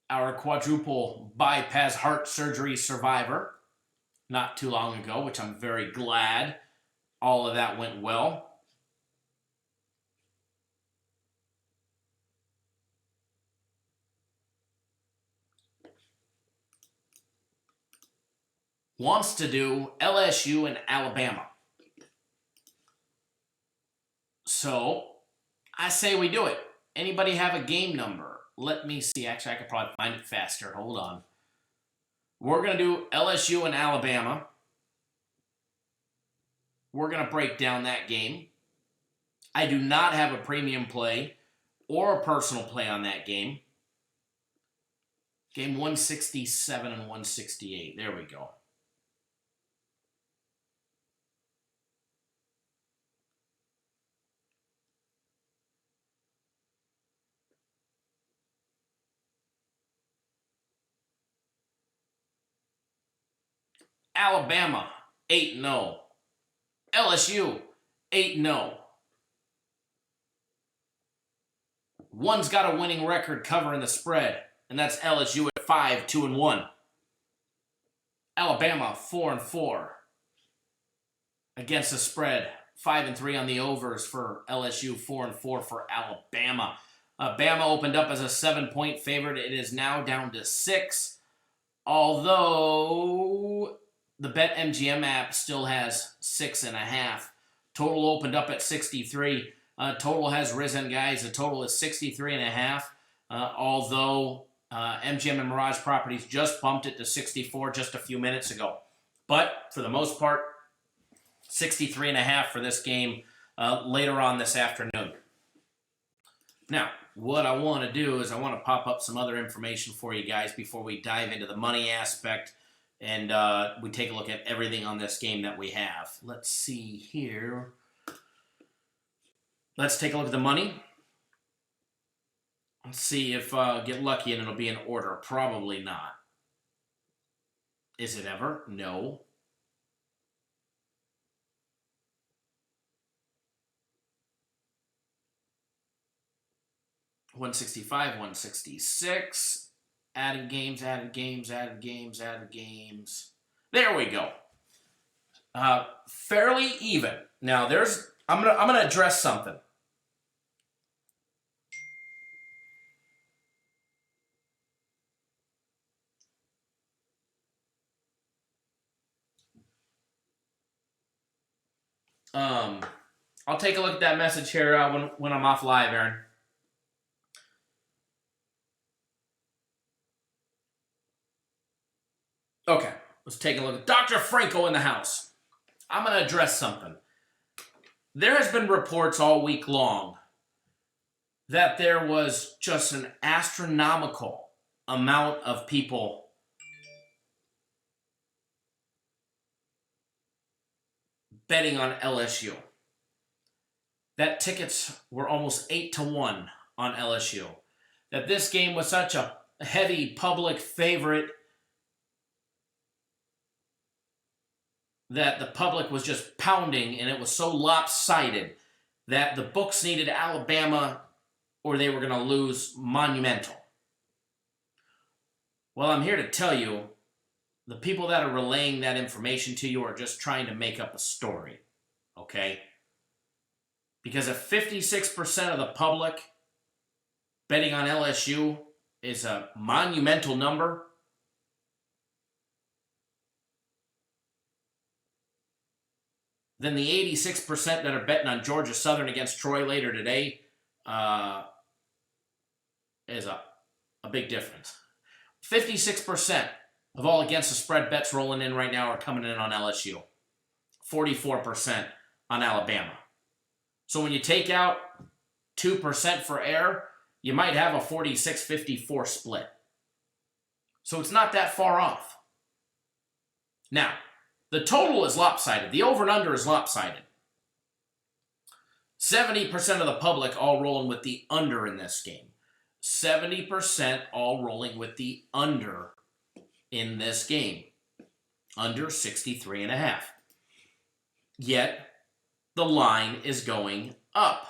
Our quadruple bypass heart surgery survivor not too long ago, which I'm very glad all of that went well. Wants to do LSU and Alabama. So, I say we do it. Anybody have a game number? Let me see. Actually, I could probably find it faster. Hold on. We're going to do LSU and Alabama. We're going to break down that game. I do not have a premium play or a personal play on that game. Game 167 and 168. There we go. Alabama, 8-0. LSU, 8-0. One's got a winning record covering the spread, and that's LSU at 5-2-1. Alabama, 4-4 against the spread. 5-3 on the overs for LSU, 4-4 for Alabama. Bama opened up as a 7-point favorite. It is now down to 6. Although the BetMGM app still has 6.5. Total opened up at 63. Total has risen, guys. The total is 63.5. Although MGM and Mirage Properties just bumped it to 64 just a few minutes ago. But for the most part, 63.5 for this game later on this afternoon. Now, what I want to do is I want to pop up some other information for you guys before we dive into the money aspect and we take a look at everything on this game that we have. Let's see here. Let's take a look at the money. Let's see if get lucky and it'll be in order. Probably not. Is it ever? No. $165, $166. Added games, added games, added games, added games. There we go. Fairly even. Now I'm gonna address something. I'll take a look at that message here when I'm off live, Aaron. Okay, let's take a look at Dr. Franco in the house. I'm going to address something. There has been reports all week long that there was just an astronomical amount of people betting on LSU. That tickets were almost 8-1 on LSU. That this game was such a heavy public favorite that the public was just pounding, and it was so lopsided that the books needed Alabama or they were going to lose monumental. Well, I'm here to tell you, the people that are relaying that information to you are just trying to make up a story, okay? Because if 56% of the public betting on LSU is a monumental number, then the 86% that are betting on Georgia Southern against Troy later today is a big difference. 56% of all against the spread bets rolling in right now are coming in on LSU. 44% on Alabama. So when you take out 2% for air, you might have a 46-54 split. So it's not that far off. Now, the total is lopsided. The over and under is lopsided. 70% of the public all rolling with the under in this game. 70% all rolling with the under in this game. Under 63.5. Yet, the line is going up.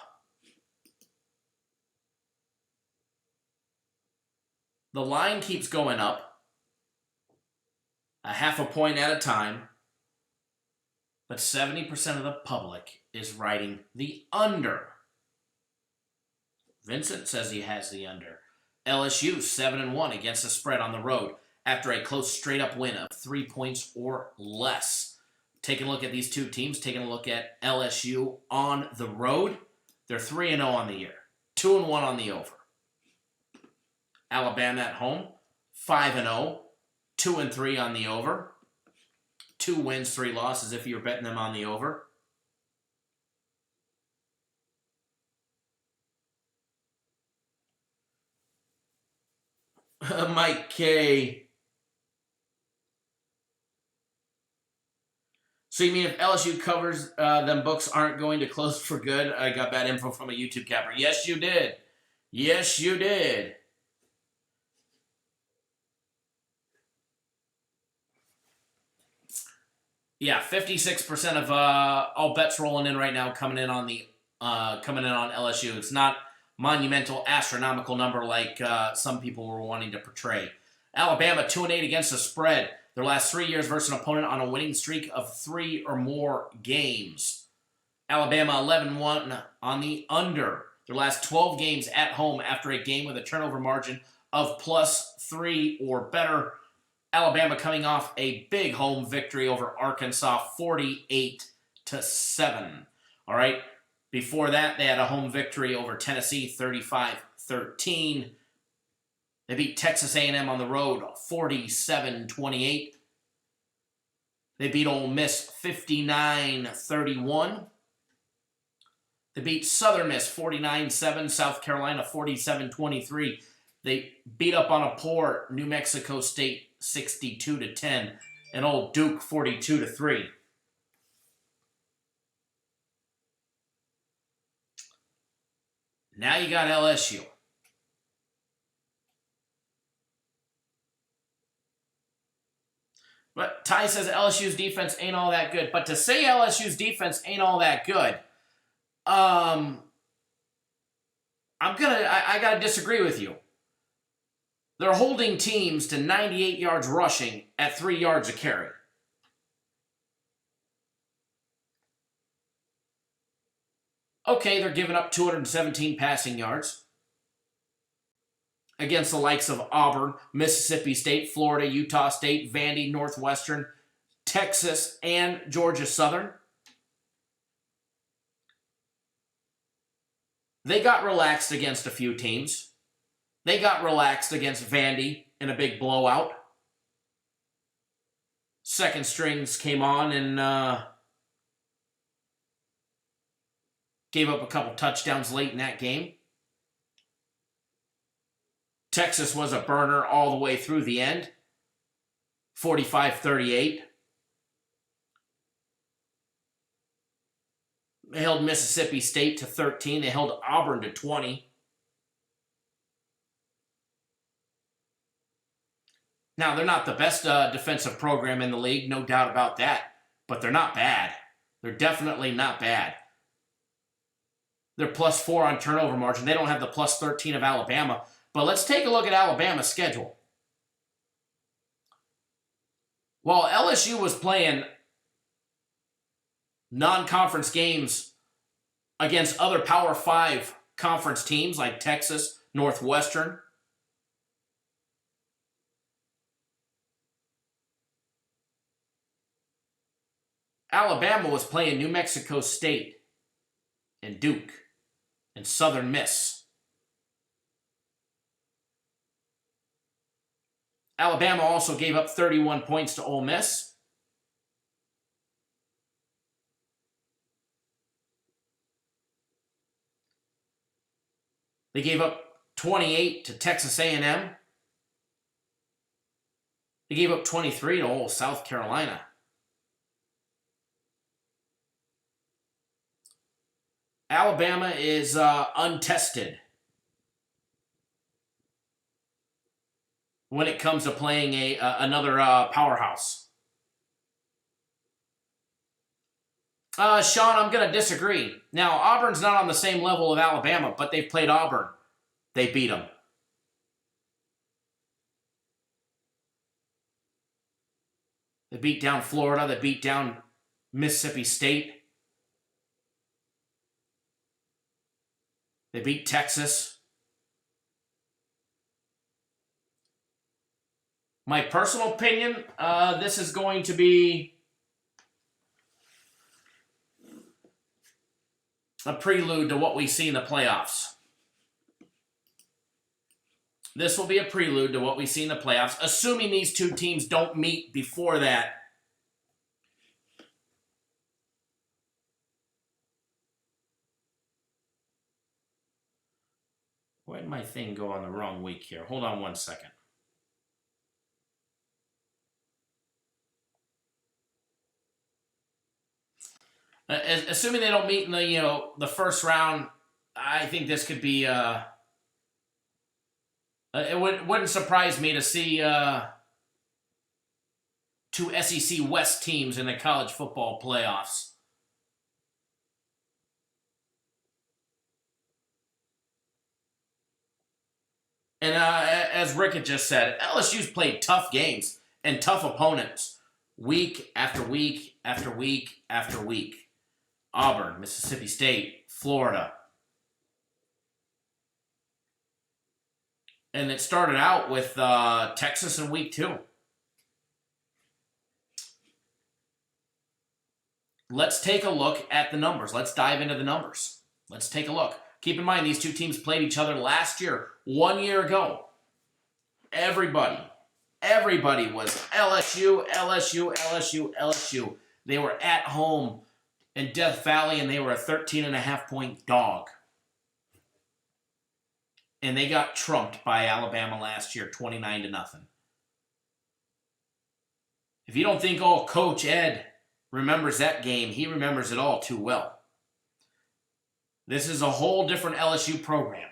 The line keeps going up a half a point at a time, but 70% of the public is riding the under. Vincent says he has the under. LSU 7-1 against the spread on the road after a close straight-up win of 3 points or less. Taking a look at these two teams, taking a look at LSU on the road, they're 3-0 on the year, 2-1 on the over. Alabama at home, 5-0, 2-3 on the over. 2 wins, 3 losses if you're betting them on the over. Mike K. So you mean if LSU covers, them books aren't going to close for good? I got bad info from a YouTube capper. Yes, you did. Yes, you did. Yeah, 56% of all bets rolling in right now coming in on LSU. It's not monumental, astronomical number like some people were wanting to portray. Alabama 2-8 against the spread. Their last 3 years versus an opponent on a winning streak of 3 or more games. Alabama 11-1 on the under. Their last 12 games at home after a game with a turnover margin of +3 or better. Alabama coming off a big home victory over Arkansas, 48-7. All right. Before that, they had a home victory over Tennessee, 35-13. They beat Texas A&M on the road, 47-28. They beat Ole Miss, 59-31. They beat Southern Miss, 49-7. South Carolina, 47-23. They beat up on a poor New Mexico State, 62-10, and old Duke 42-3. Now you got LSU. But Ty says LSU's defense ain't all that good. But to say LSU's defense ain't all that good, I gotta disagree with you. They're holding teams to 98 yards rushing at 3 yards a carry. Okay, they're giving up 217 passing yards against the likes of Auburn, Mississippi State, Florida, Utah State, Vandy, Northwestern, Texas, and Georgia Southern. They got relaxed against a few teams. They got relaxed against Vandy in a big blowout. Second strings came on and gave up a couple touchdowns late in that game. Texas was a burner all the way through the end. 45-38. They held Mississippi State to 13. They held Auburn to 20. Now, they're not the best defensive program in the league, no doubt about that. But they're not bad. They're definitely not bad. They're +4 on turnover margin. They don't have the +13 of Alabama. But let's take a look at Alabama's schedule. While LSU was playing non-conference games against other Power 5 conference teams like Texas, Northwestern, Alabama was playing New Mexico State and Duke and Southern Miss. Alabama also gave up 31 points to Ole Miss. They gave up 28 to Texas A&M. They gave up 23 to old South Carolina. Alabama is untested when it comes to playing another powerhouse. Sean, I'm going to disagree. Now, Auburn's not on the same level of Alabama, but they've played Auburn. They beat them. They beat down Florida. They beat down Mississippi State. They beat Texas. My personal opinion, this is going to be a prelude to what we see in the playoffs. This will be a prelude to what we see in the playoffs, assuming these two teams don't meet before that. Why did my thing go on the wrong week here? Hold on one second. Assuming they don't meet in the first round, I think this could be it wouldn't surprise me to see two SEC West teams in the college football playoffs. And as Rick had just said, LSU's played tough games and tough opponents week after week after week after week. Auburn, Mississippi State, Florida. And it started out with Texas in week 2. Let's take a look at the numbers. Let's dive into the numbers. Let's take a look. Keep in mind, these two teams played each other last year, 1 year ago. Everybody was LSU, LSU, LSU, LSU. They were at home in Death Valley, and they were a 13.5-point dog. And they got trumped by Alabama last year, 29-0. If you don't think, Coach Ed remembers that game, he remembers it all too well. This is a whole different LSU program.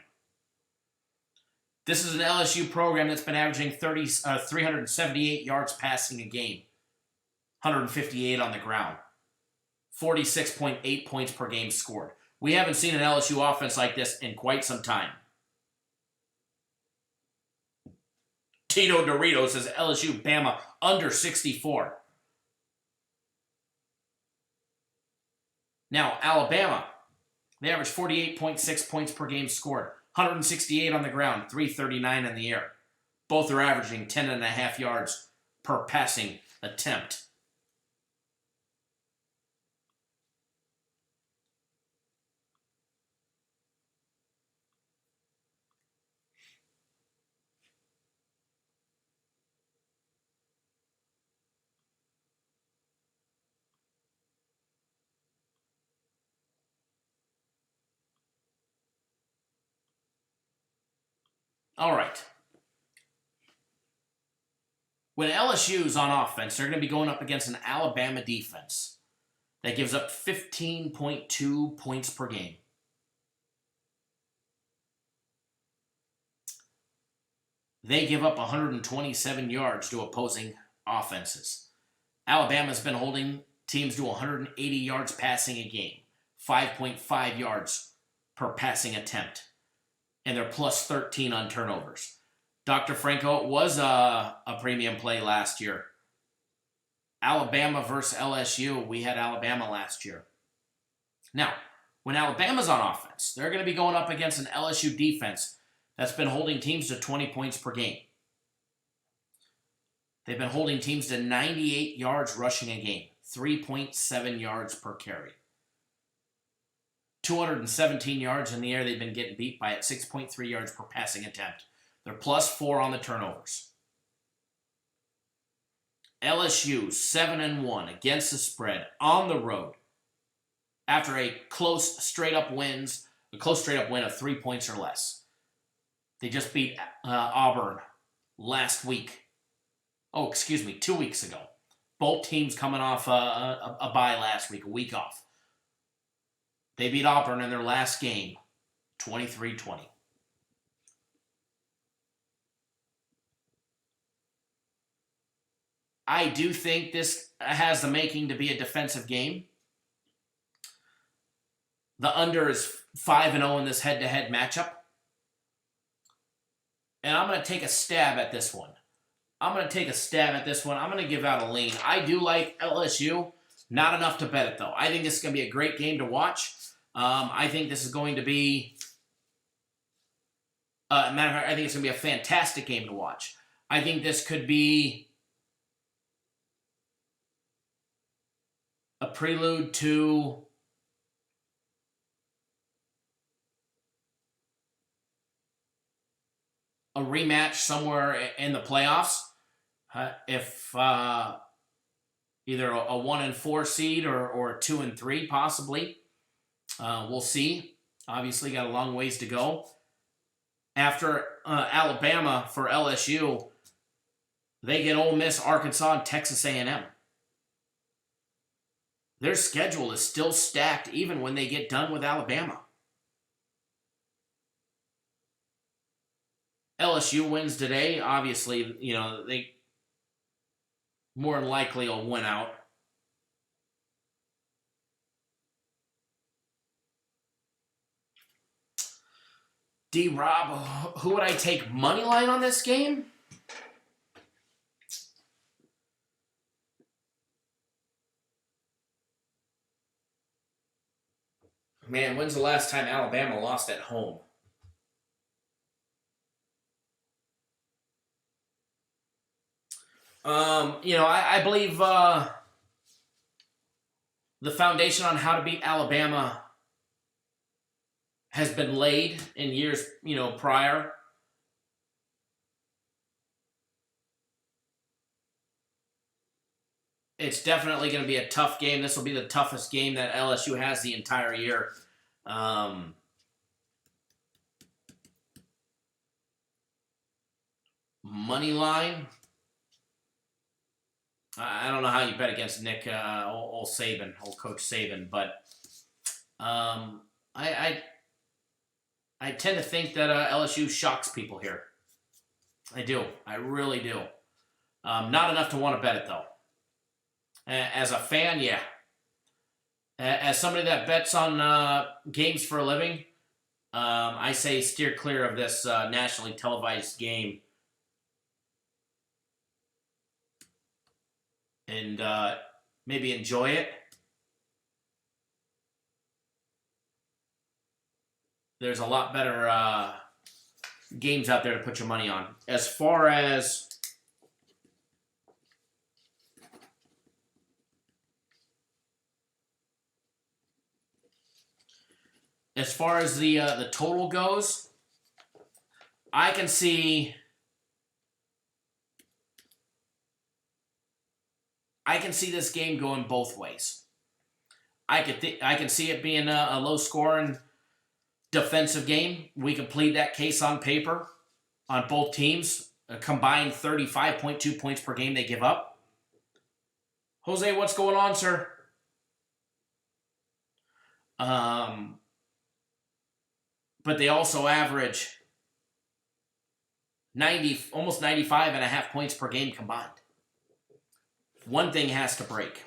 This is an LSU program that's been averaging 378 yards passing a game, 158 on the ground, 46.8 points per game scored. We haven't seen an LSU offense like this in quite some time. Tito Dorito says LSU Bama under 64. Now, Alabama, they average 48.6 points per game scored, 168 on the ground, 339 in the air. Both are averaging 10.5 yards per passing attempt. All right. When LSU's on offense, they're going to be going up against an Alabama defense that gives up 15.2 points per game. They give up 127 yards to opposing offenses. Alabama's been holding teams to 180 yards passing a game, 5.5 yards per passing attempt. And they're plus 13 on turnovers. Dr. Franco, it was a premium play last year. Alabama versus LSU, we had Alabama last year. Now, when Alabama's on offense, they're going to be going up against an LSU defense that's been holding teams to 20 points per game. They've been holding teams to 98 yards rushing a game, 3.7 yards per carry. 217 yards in the air they've been getting beat by at 6.3 yards per passing attempt. They're plus 4 on the turnovers. LSU 7-1 against the spread on the road after a close straight-up win of 3 points or less. They just beat Auburn last week. 2 weeks ago. Both teams coming off a bye last week, a week off. They beat Auburn in their last game, 23-20. I do think this has the making to be a defensive game. The under is 5-0 in this head-to-head matchup. And I'm going to take a stab at this one. I'm going to give out a lean. I do like LSU. Not enough to bet it, though. I think this is going to be a great game to watch. I think this is going to be... matter of fact, I think it's going to be a fantastic game to watch. I think this could be a prelude to a rematch somewhere in the playoffs. If either a 1-4 seed or a 2-3 possibly. We'll see. Obviously got a long ways to go. After Alabama for LSU, they get Ole Miss, Arkansas, and Texas A&M. Their schedule is still stacked even when they get done with Alabama. LSU wins today. Obviously, they more than likely will win out. D-Rob, who would I take money line on this game? Man, when's the last time Alabama lost at home? I believe the foundation on how to beat Alabama has been laid in years, prior. It's definitely going to be a tough game. This will be the toughest game that LSU has the entire year. Money line. I don't know how you bet against Nick, old Coach Saban, but I tend to think that LSU shocks people here. I do. I really do. Not enough to want to bet it, though. As a fan, yeah. As somebody that bets on games for a living, I say steer clear of this nationally televised game. And maybe enjoy it. There's a lot better games out there to put your money on. As far as the total goes, I can see this game going both ways. I can see it being a low-scoring defensive game. We can plead that case on paper on both teams. A combined 35.2 points per game they give up. Jose, what's going on, sir? But they also average almost 95.5 points per game combined. One thing has to break.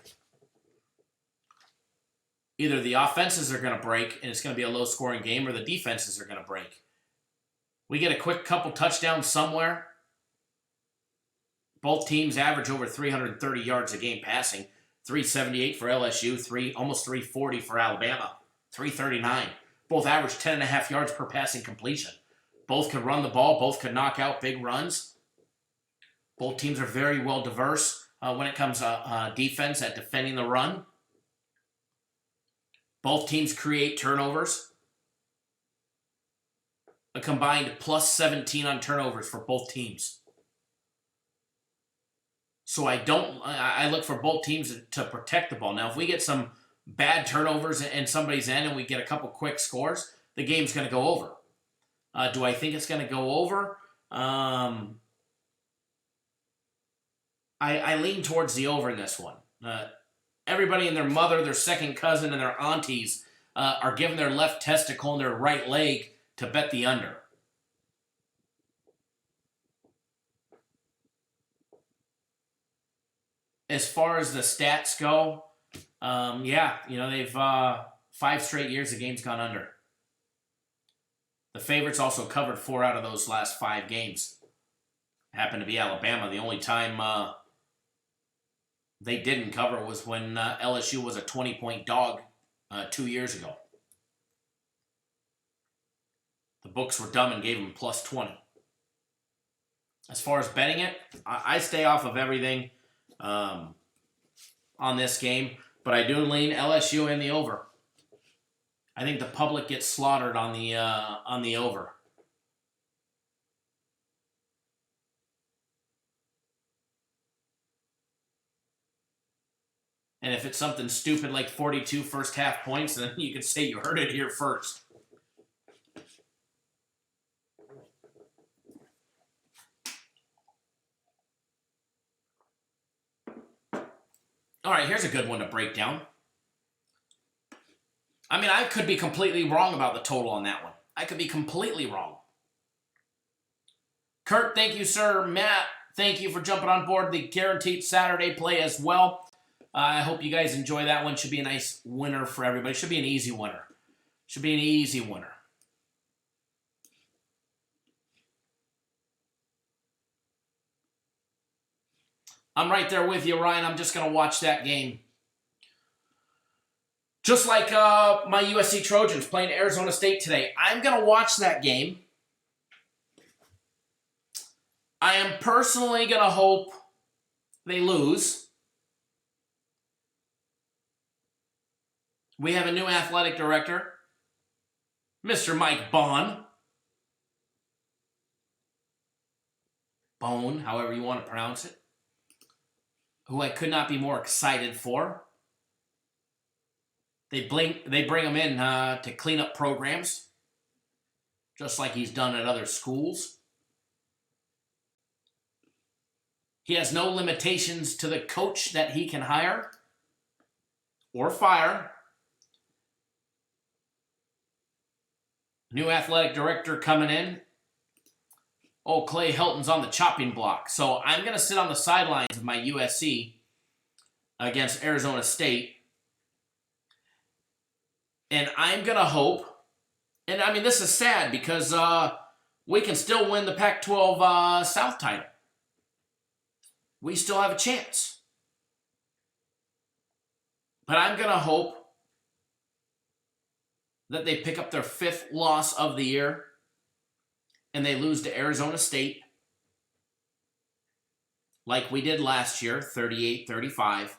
Either the offenses are going to break and it's going to be a low-scoring game, or the defenses are going to break. We get a quick couple touchdowns somewhere. Both teams average over 330 yards a game passing. 378 for LSU, almost 340 for Alabama. 339. Both average 10.5 yards per passing completion. Both can run the ball. Both can knock out big runs. Both teams are very well diverse when it comes to defense at defending the run. Both teams create turnovers. A combined plus 17 on turnovers for both teams. So I look for both teams to protect the ball. Now, if we get some bad turnovers in somebody's end and we get a couple quick scores, the game's going to go over. Do I think it's going to go over? I lean towards the over in this one. Everybody and their mother, their second cousin, and their aunties are giving their left testicle and their right leg to bet the under. As far as the stats go, they've 5 straight years the game's gone under. The favorites also covered 4 out of those last 5 games. Happened to be Alabama. The only time they didn't cover was when LSU was a 20-point dog 2 years ago. The books were dumb and gave them plus 20. As far as betting it, I stay off of everything on this game, but I do lean LSU in the over. I think the public gets slaughtered on the over. And if it's something stupid like 42 first half points, then you can say you heard it here first. All right, here's a good one to break down. I mean, I could be completely wrong about the total on that one. I could be completely wrong. Kurt, thank you, sir. Matt, thank you for jumping on board the Guaranteed Saturday play as well. I hope you guys enjoy that one. Should be a nice winner for everybody. Should be an easy winner. Should be an easy winner. I'm right there with you, Ryan. I'm just going to watch that game. Just like my USC Trojans playing Arizona State today. I'm going to watch that game. I am personally going to hope they lose. We have a new athletic director, Mr. Mike Bone, however you want to pronounce it, who I could not be more excited for. They bring him in to clean up programs, just like he's done at other schools. He has no limitations to the coach that he can hire or fire. New athletic director coming in. Oh, Clay Helton's on the chopping block. So I'm going to sit on the sidelines of my USC against Arizona State. And I'm going to hope, and I mean, this is sad because we can still win the Pac-12 South title. We still have a chance. But I'm going to hope that they pick up their 5th loss of the year and they lose to Arizona State like we did last year, 38-35.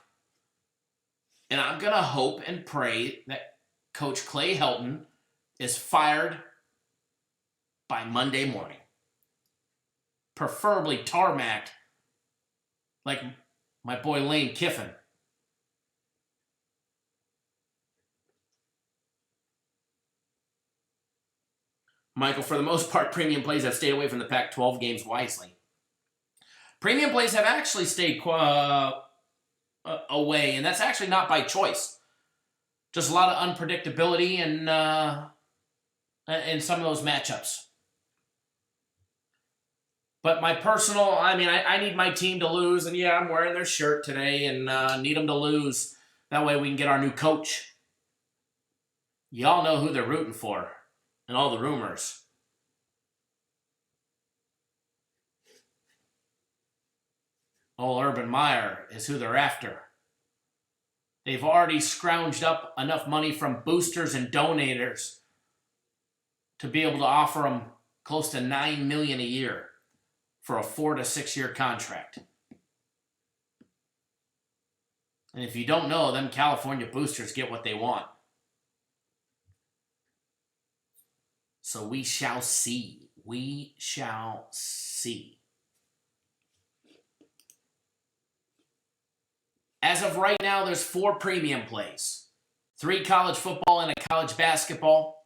And I'm going to hope and pray that Coach Clay Helton is fired by Monday morning. Preferably tarmacked like my boy Lane Kiffin. Michael, for the most part, premium plays have stayed away from the Pac-12 games wisely. Premium plays have actually stayed away, and that's actually not by choice. Just a lot of unpredictability in some of those matchups. But my personal, I need my team to lose, and yeah, I'm wearing their shirt today, and need them to lose. That way we can get our new coach. Y'all know who they're rooting for and all the rumors. Old Urban Meyer is who they're after. They've already scrounged up enough money from boosters and donators to be able to offer them close to $9 million a year for a 4 to 6 year contract. And if you don't know, them California boosters get what they want. So we shall see. We shall see. As of right now, there's 4 premium plays. 3 college football and a college basketball.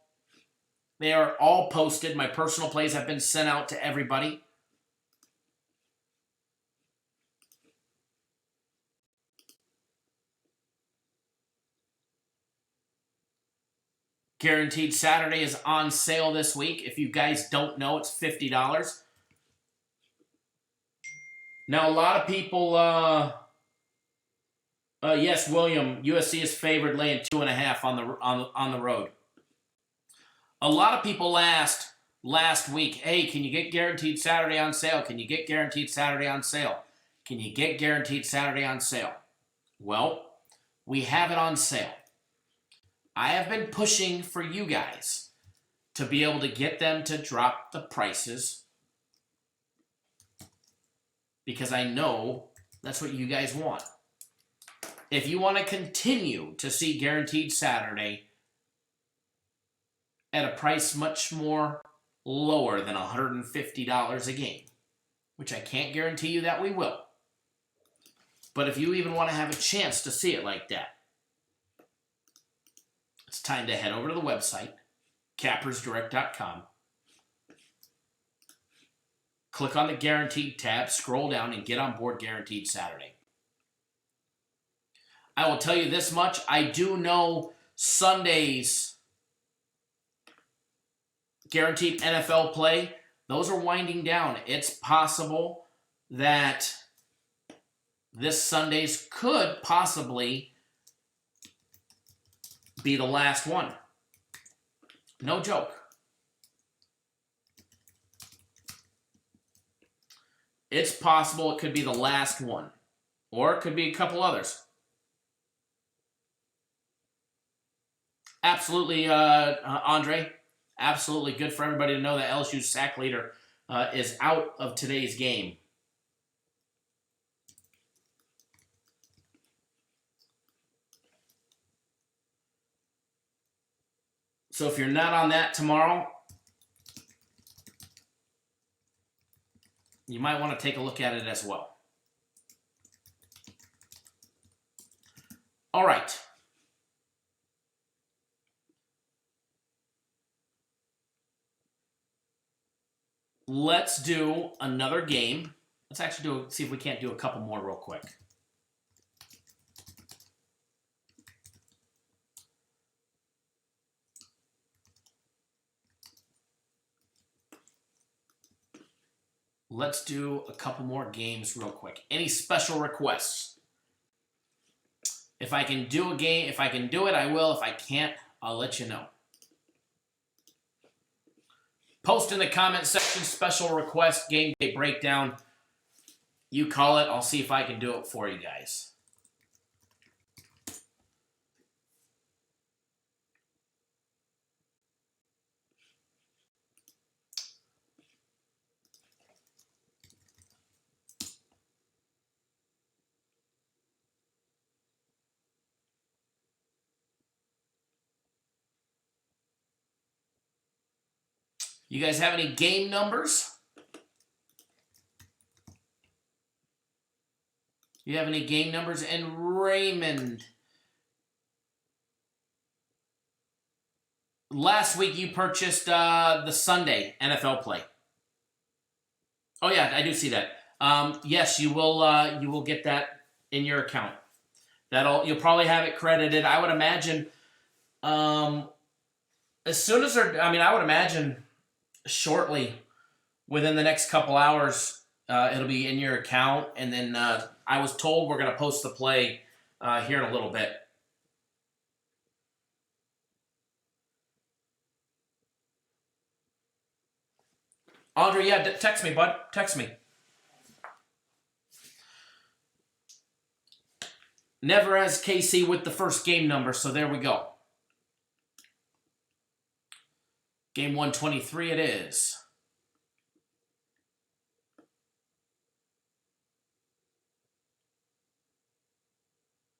They are all posted. My personal plays have been sent out to everybody. Guaranteed Saturday is on sale this week. If you guys don't know, it's $50. Now, a lot of people, yes, William, USC is favored laying 2.5 on the road. A lot of people asked last week, hey, can you get Guaranteed Saturday on sale? Can you get Guaranteed Saturday on sale? Can you get Guaranteed Saturday on sale? Well, we have it on sale. I have been pushing for you guys to be able to get them to drop the prices because I know that's what you guys want. If you want to continue to see Guaranteed Saturday at a price much more lower than $150 a game, which I can't guarantee you that we will, but if you even want to have a chance to see it like that, it's time to head over to the website, cappersdirect.com. Click on the Guaranteed tab, scroll down, and get on board Guaranteed Saturday. I will tell you this much. I do know Sunday's Guaranteed NFL play, those are winding down. It's possible that this Sunday's could possibly be the last one. No joke. It's possible it could be the last one. Or it could be a couple others. Absolutely, Andre. Absolutely good for everybody to know that LSU's sack leader is out of today's game. So if you're not on that tomorrow, you might want to take a look at it as well. All right. Let's do another game. Let's actually see if we can't do a couple more real quick. Let's do a couple more games real quick. Any special requests? If I can do a game, if I can do it, I will. If I can't, I'll let you know. Post in the comment section, special request, game day breakdown. You call it. I'll see if I can do it for you guys. You guys have any game numbers? You have any game numbers? And Raymond, last week you purchased the Sunday NFL play. Oh yeah, I do see that. Yes, you will get that in your account. You'll probably have it credited. I would imagine as soon as I would imagine shortly, within the next couple hours, it'll be in your account. And then I was told we're going to post the play here in a little bit. Andre, yeah, text me, bud. Text me. Never has KC with the first game number, so there we go. Game 123 it is.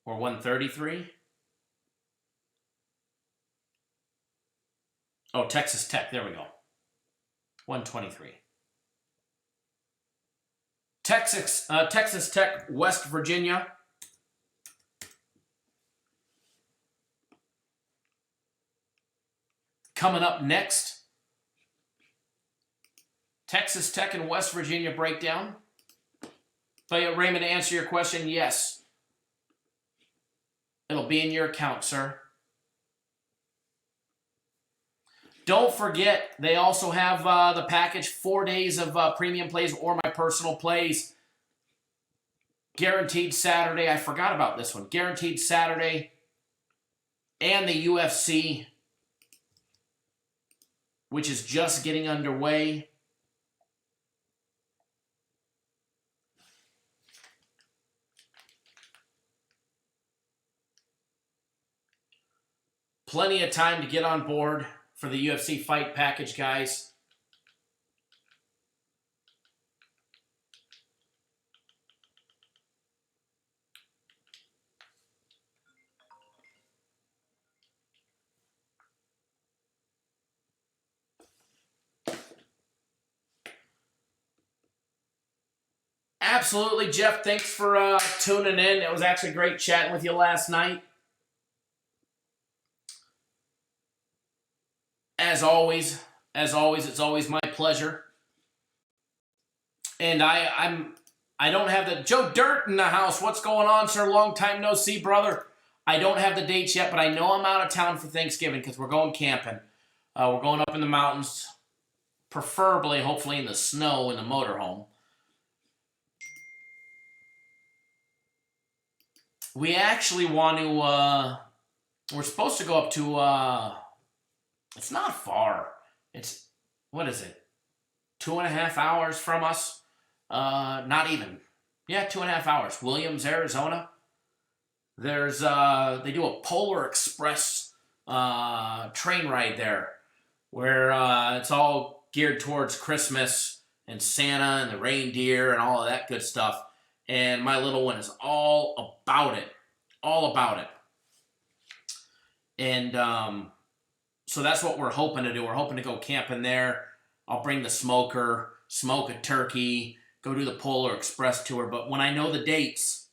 Or 133. Oh, Texas Tech. There we go. 123. Texas Tech, West Virginia. Coming up next, Texas Tech and West Virginia breakdown. But Raymond, to answer your question, yes. It'll be in your account, sir. Don't forget, they also have the package, 4 days of premium plays or my personal plays. Guaranteed Saturday. I forgot about this one. Guaranteed Saturday. And the UFC, which is just getting underway. Plenty of time to get on board for the UFC fight package, guys. Absolutely, Jeff. Thanks for tuning in. It was actually great chatting with you last night. As always, it's always my pleasure. And I don't have the Joe Dirt in the house. What's going on, sir? Long time no see, brother. I don't have the dates yet, but I know I'm out of town for Thanksgiving because we're going camping. We're going up in the mountains, preferably, hopefully, in the snow in the motorhome. We actually want to. We're supposed to go up to. It's not far. It's, what is it? 2.5 hours from us. Not even. Yeah, 2.5 hours. Williams, Arizona. There's, they do a Polar Express train ride there where it's all geared towards Christmas and Santa and the reindeer and all of that good stuff. And my little one is all about it. All about it. And, so that's what we're hoping to do. We're hoping to go camping there. I'll bring the smoker, smoke a turkey, go do the Polar Express tour. But when I know the dates,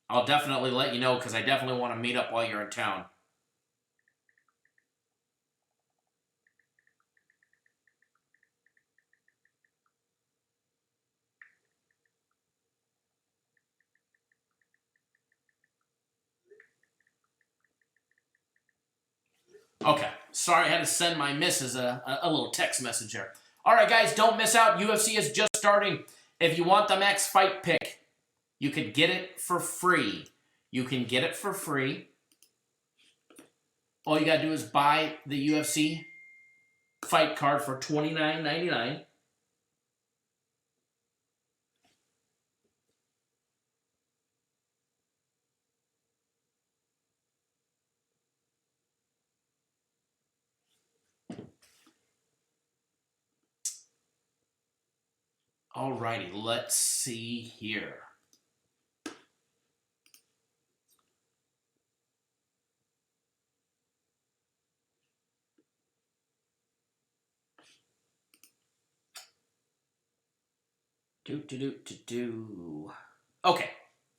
I'll definitely let you know because I definitely want to meet up while you're in town. Okay, sorry I had to send my missus a little text message there. All right, guys, don't miss out. UFC is just starting. If you want the Max Fight Pick, you can get it for free. You can get it for free. All you got to do is buy the UFC fight card for $29.99. Alrighty, let's see here. Okay,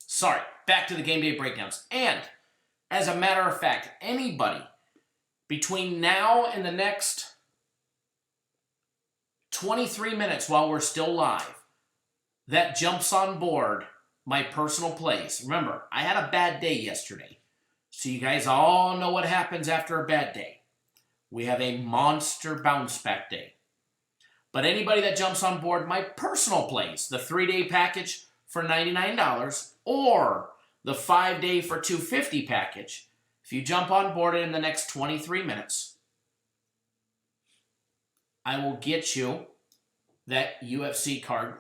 sorry. Back to the game day breakdowns. And, as a matter of fact, anybody between now and the next 23 minutes while we're still live that jumps on board my personal plays. Remember, I had a bad day yesterday. So you guys all know what happens after a bad day. We have a monster bounce back day. But anybody that jumps on board my personal plays, the 3-day package for $99 or the 5-day for $250 package, if you jump on board in the next 23 minutes, I will get you that UFC card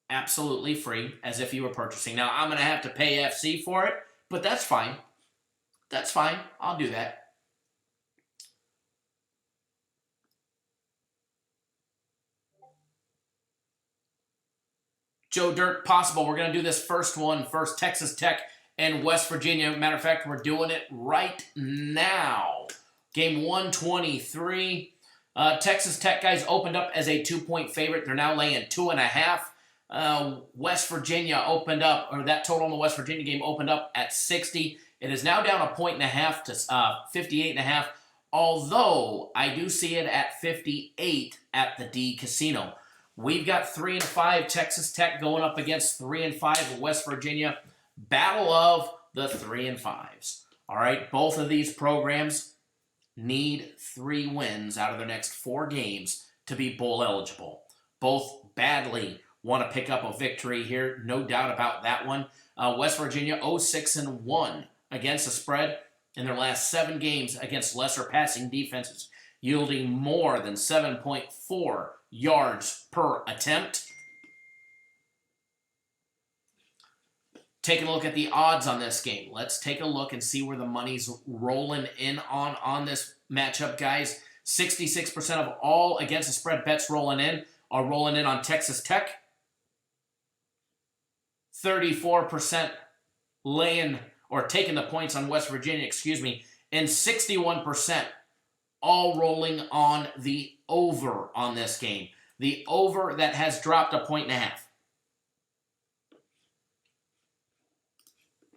absolutely free, as if you were purchasing. Now, I'm going to have to pay FC for it, but that's fine. That's fine. I'll do that. Joe Dirt, possible. We're going to do this first one first. Texas Tech and West Virginia. Matter of fact, we're doing it right now. Game 123. Texas Tech guys opened up as a 2-point favorite. They're now laying 2.5. West Virginia opened up, or that total in the West Virginia game opened up at 60. It is now down 1.5 to 58.5. Although I do see it at 58 at the D Casino. We've got 3-5 Texas Tech going up against 3-5 West Virginia. Battle of the 3-5s. All right, both of these programs need 3 wins out of their next 4 games to be bowl eligible. Both badly want to pick up a victory here, no doubt about that one. West Virginia 0-6-1 against the spread in their last 7 games against lesser passing defenses, yielding more than 7.4 yards per attempt. Taking a look at the odds on this game. Let's take a look and see where the money's rolling in on this matchup, guys. 66% of all against the spread bets rolling in are rolling in on Texas Tech. 34% laying or taking the points on West Virginia, and 61% all rolling on the over on this game. The over that has dropped 1.5.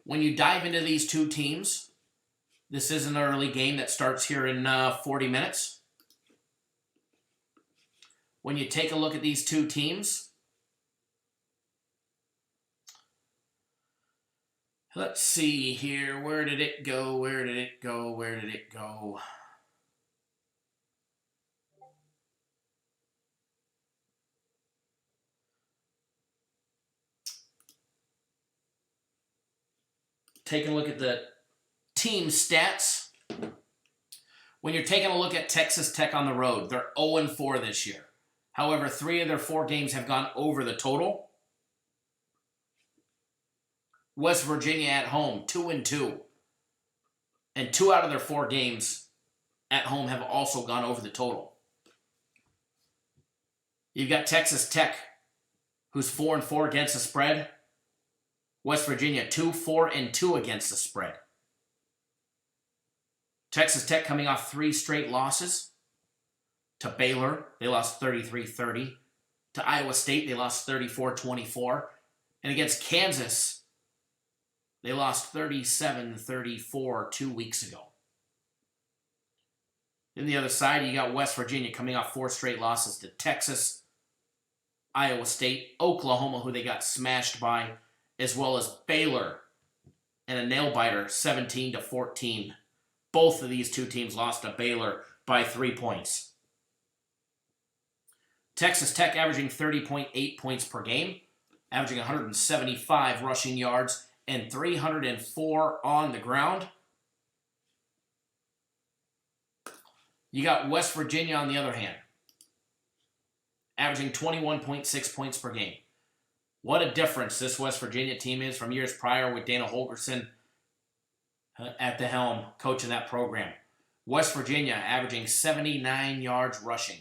When you dive into these two teams, this is an early game that starts here in 40 minutes. When you take a look at these two teams, let's see here. Where did it go? Where did it go? Where did it go? Taking a look at the team stats. When you're taking a look at Texas Tech on the road, they're 0-4 this year. However, 3 of their 4 games have gone over the total. West Virginia at home, 2-2. And 2 out of their 4 games at home have also gone over the total. You've got Texas Tech, who's 4-4 against the spread. West Virginia, 2-4-2 against the spread. Texas Tech coming off 3 straight losses. To Baylor, they lost 33-30. To Iowa State, they lost 34-24. And against Kansas, they lost 37-34 2 weeks ago. Then the other side, you got West Virginia coming off 4 straight losses to Texas, Iowa State, Oklahoma, who they got smashed by, as well as Baylor and a nail-biter, 17-14. Both of these two teams lost to Baylor by 3 points. Texas Tech averaging 30.8 points per game, averaging 175 rushing yards and 304 on the ground. You got West Virginia on the other hand, averaging 21.6 points per game. What a difference this West Virginia team is from years prior with Dana Holgorsen at the helm coaching that program. West Virginia averaging 79 yards rushing.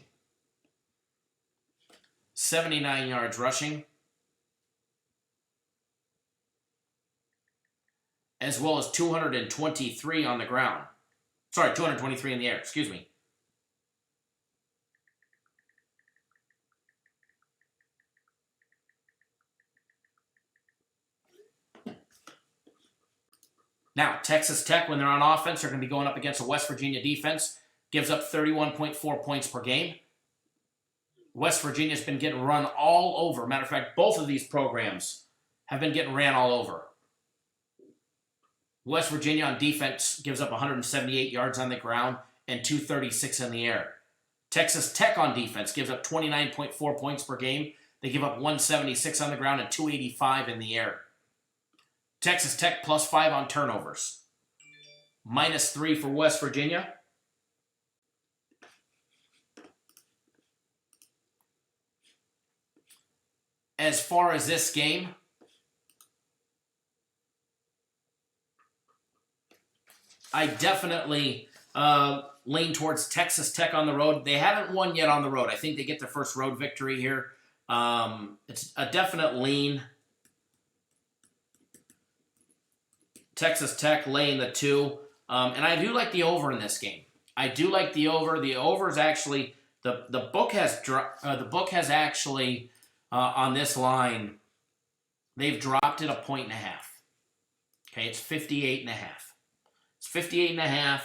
79 yards rushing. As well as 223 on the ground. Sorry, 223 in the air, excuse me. Now, Texas Tech, when they're on offense, are going to be going up against a West Virginia defense. Gives up 31.4 points per game. West Virginia's been getting run all over. Matter of fact, both of these programs have been getting ran all over. West Virginia on defense gives up 178 yards on the ground and 236 in the air. Texas Tech on defense gives up 29.4 points per game. They give up 176 on the ground and 285 in the air. Texas Tech +5 on turnovers. -3 for West Virginia. as far as this game, I definitely lean towards Texas Tech on the road. They haven't won yet on the road. I think they get their first road victory here. It's a definite lean. Texas Tech laying the 2. And I do like the over in this game. I do like the over. The over is actually the book has actually on this line, they've dropped it 1.5 points. Okay, it's 58.5. It's 58.5.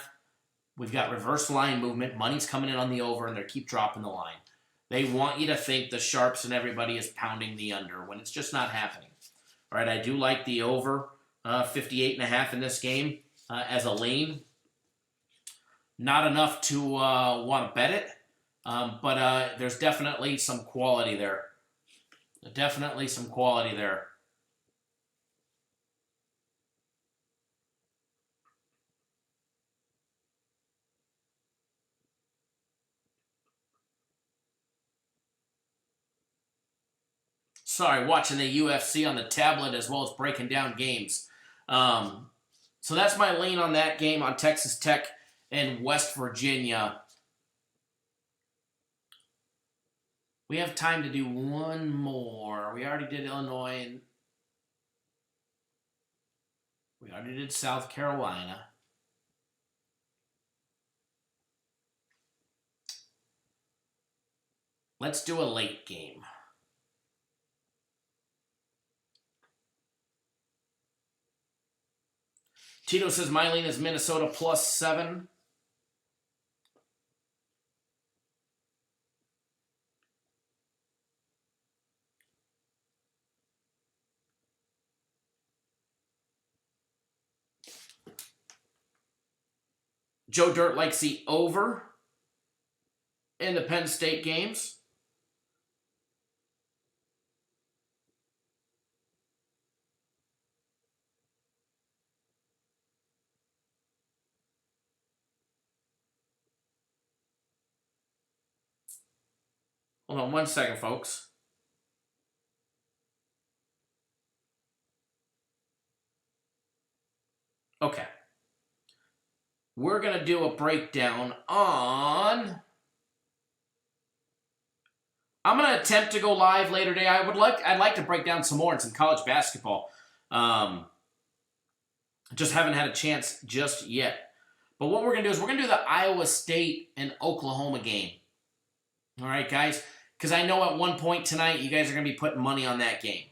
We've got reverse line movement. Money's coming in on the over, and they keep dropping the line. They want you to think the sharps and everybody is pounding the under when it's just not happening. All right, I do like the over 58.5 in this game as a lean. Not enough to want to bet it, but there's definitely some quality there. Definitely some quality there. Sorry, watching the UFC on the tablet as well as breaking down games. So that's my lean on that game on Texas Tech and West Virginia. We have time to do one more. We already did Illinois and we already did South Carolina. Let's do a late game. Tito says my lean is Minnesota +7. Joe Dirt likes the over in the Penn State games. Hold on one second, folks. Okay. We're going to do a breakdown on... I'm going to attempt to go live later today. I'd like to break down some more in some college basketball. Just haven't had a chance just yet. But what we're going to do is we're going to do the Iowa State and Oklahoma game. All right, guys? Because I know at one point tonight you guys are going to be putting money on that game.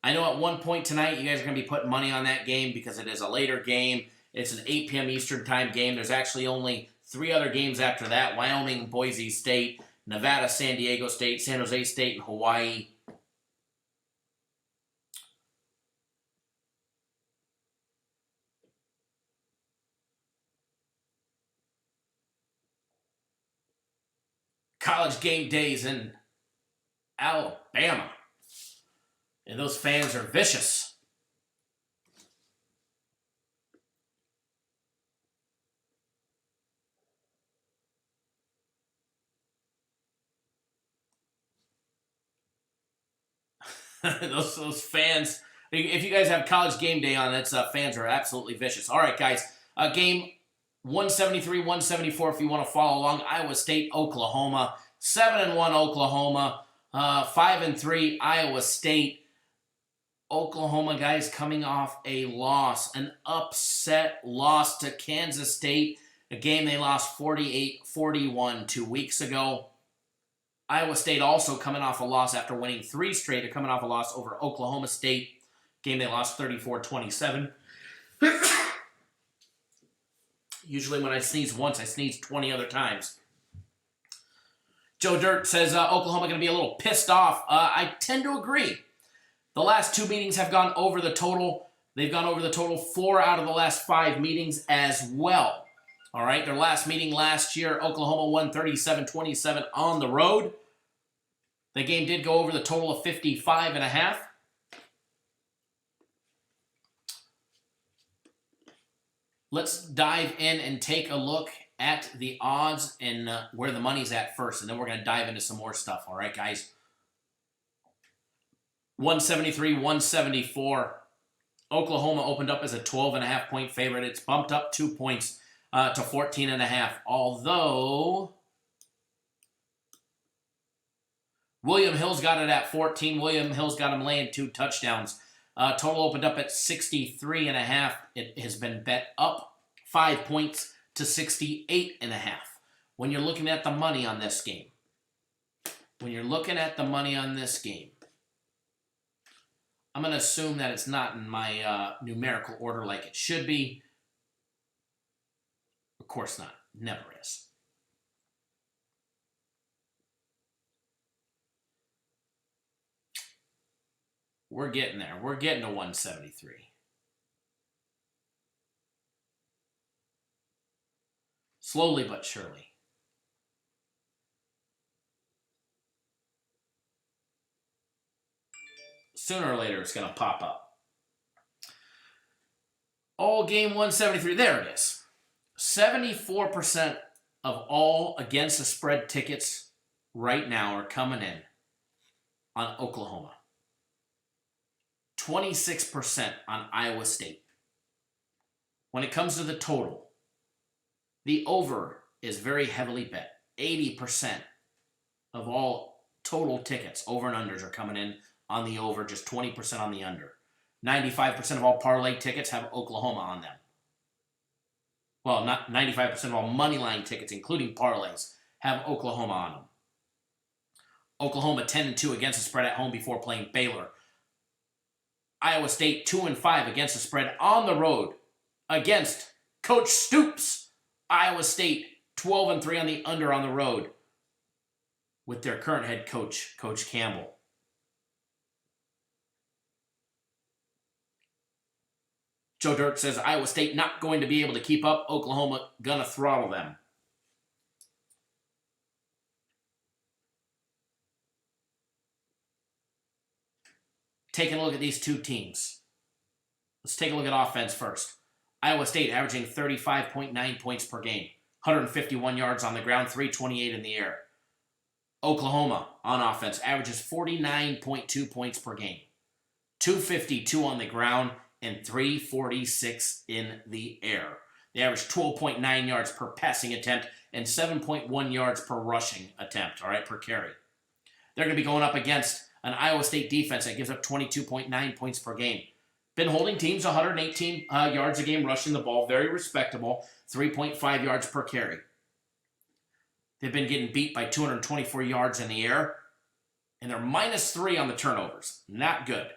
I know at one point tonight you guys are going to be putting money on that game because it is a later game. It's an 8 p.m. Eastern time game. There's actually only 3 other games after that. Wyoming, Boise State, Nevada, San Diego State, San Jose State, and Hawaii. College game days in Alabama. And those fans are vicious. those fans, if you guys have college game day on, that's fans are absolutely vicious. All right, guys, game 173, 174 if you want to follow along. Iowa State, Oklahoma, 7-1 Oklahoma, 5-3 Iowa State. Oklahoma, guys, coming off a loss, an upset loss to Kansas State, a game they lost 48-41 2 weeks ago. Iowa State also coming off a loss after winning 3 straight. They're coming off a loss over Oklahoma State, game they lost 34-27. Usually when I sneeze once, I sneeze 20 other times. Joe Dirt says Oklahoma going to be a little pissed off. I tend to agree. The last 2 meetings have gone over the total. They've gone over the total 4 out of the last 5 meetings as well. All right, their last meeting last year, Oklahoma won 37-27 on the road. The game did go over the total of 55.5. Let's dive in and take a look at the odds and where the money's at first, and then we're going to dive into some more stuff. All right, guys? 173, 174. Oklahoma opened up as a 12.5-point favorite. It's bumped up 2 points to 14.5. Although William Hill's got it at 14. William Hill's got him laying 2 touchdowns. Total opened up at 63.5. It has been bet up 5 points to 68.5. When you're looking at the money on this game, I'm going to assume that it's not in my numerical order like it should be. Of course not. Never is. We're getting there. We're getting to 173. Slowly but surely. Sooner or later, it's going to pop up. All game 173. There it is. 74% of all against the spread tickets right now are coming in on Oklahoma. 26% on Iowa State. When it comes to the total, the over is very heavily bet. 80% of all total tickets, over and unders, are coming in on the over, just 20% on the under. 95% of all parlay tickets have Oklahoma on them. Well, not 95% of all money line tickets, including parlays, have Oklahoma on them. Oklahoma 10-2 against the spread at home before playing Baylor. Iowa State 2-5 against the spread on the road against Coach Stoops. Iowa State 12-3 on the under on the road with their current head coach, Coach Campbell. Joe Dirt says Iowa State not going to be able to keep up. Oklahoma gonna throttle them. Taking a look at these two teams. Let's take a look at offense first. Iowa State averaging 35.9 points per game. 151 yards on the ground, 328 in the air. Oklahoma on offense averages 49.2 points per game. 252 on the ground and 346 in the air. They average 12.9 yards per passing attempt and 7.1 yards per rushing attempt, all right, per carry. They're going to be going up against an Iowa State defense that gives up 22.9 points per game. Been holding teams 118 yards a game rushing the ball. Very respectable. 3.5 yards per carry. They've been getting beat by 224 yards in the air. And they're -3 on the turnovers. Not good.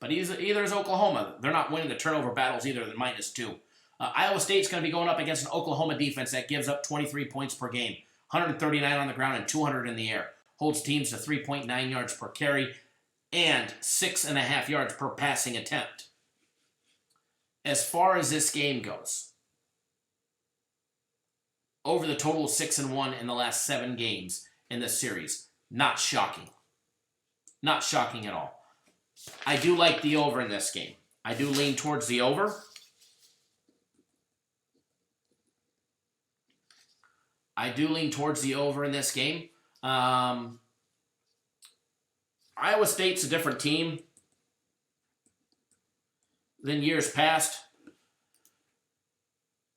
But either is Oklahoma. They're not winning the turnover battles either. They're -2. Iowa State's going to be going up against an Oklahoma defense that gives up 23 points per game. 139 on the ground and 200 in the air. Holds teams to 3.9 yards per carry and 6.5 yards per passing attempt. As far as this game goes, over the total of 6-1 in the last 7 games in this series. Not shocking. Not shocking at all. I do like the over in this game. I do lean towards the over. I do lean towards the over in this game. Iowa State's a different team than years past.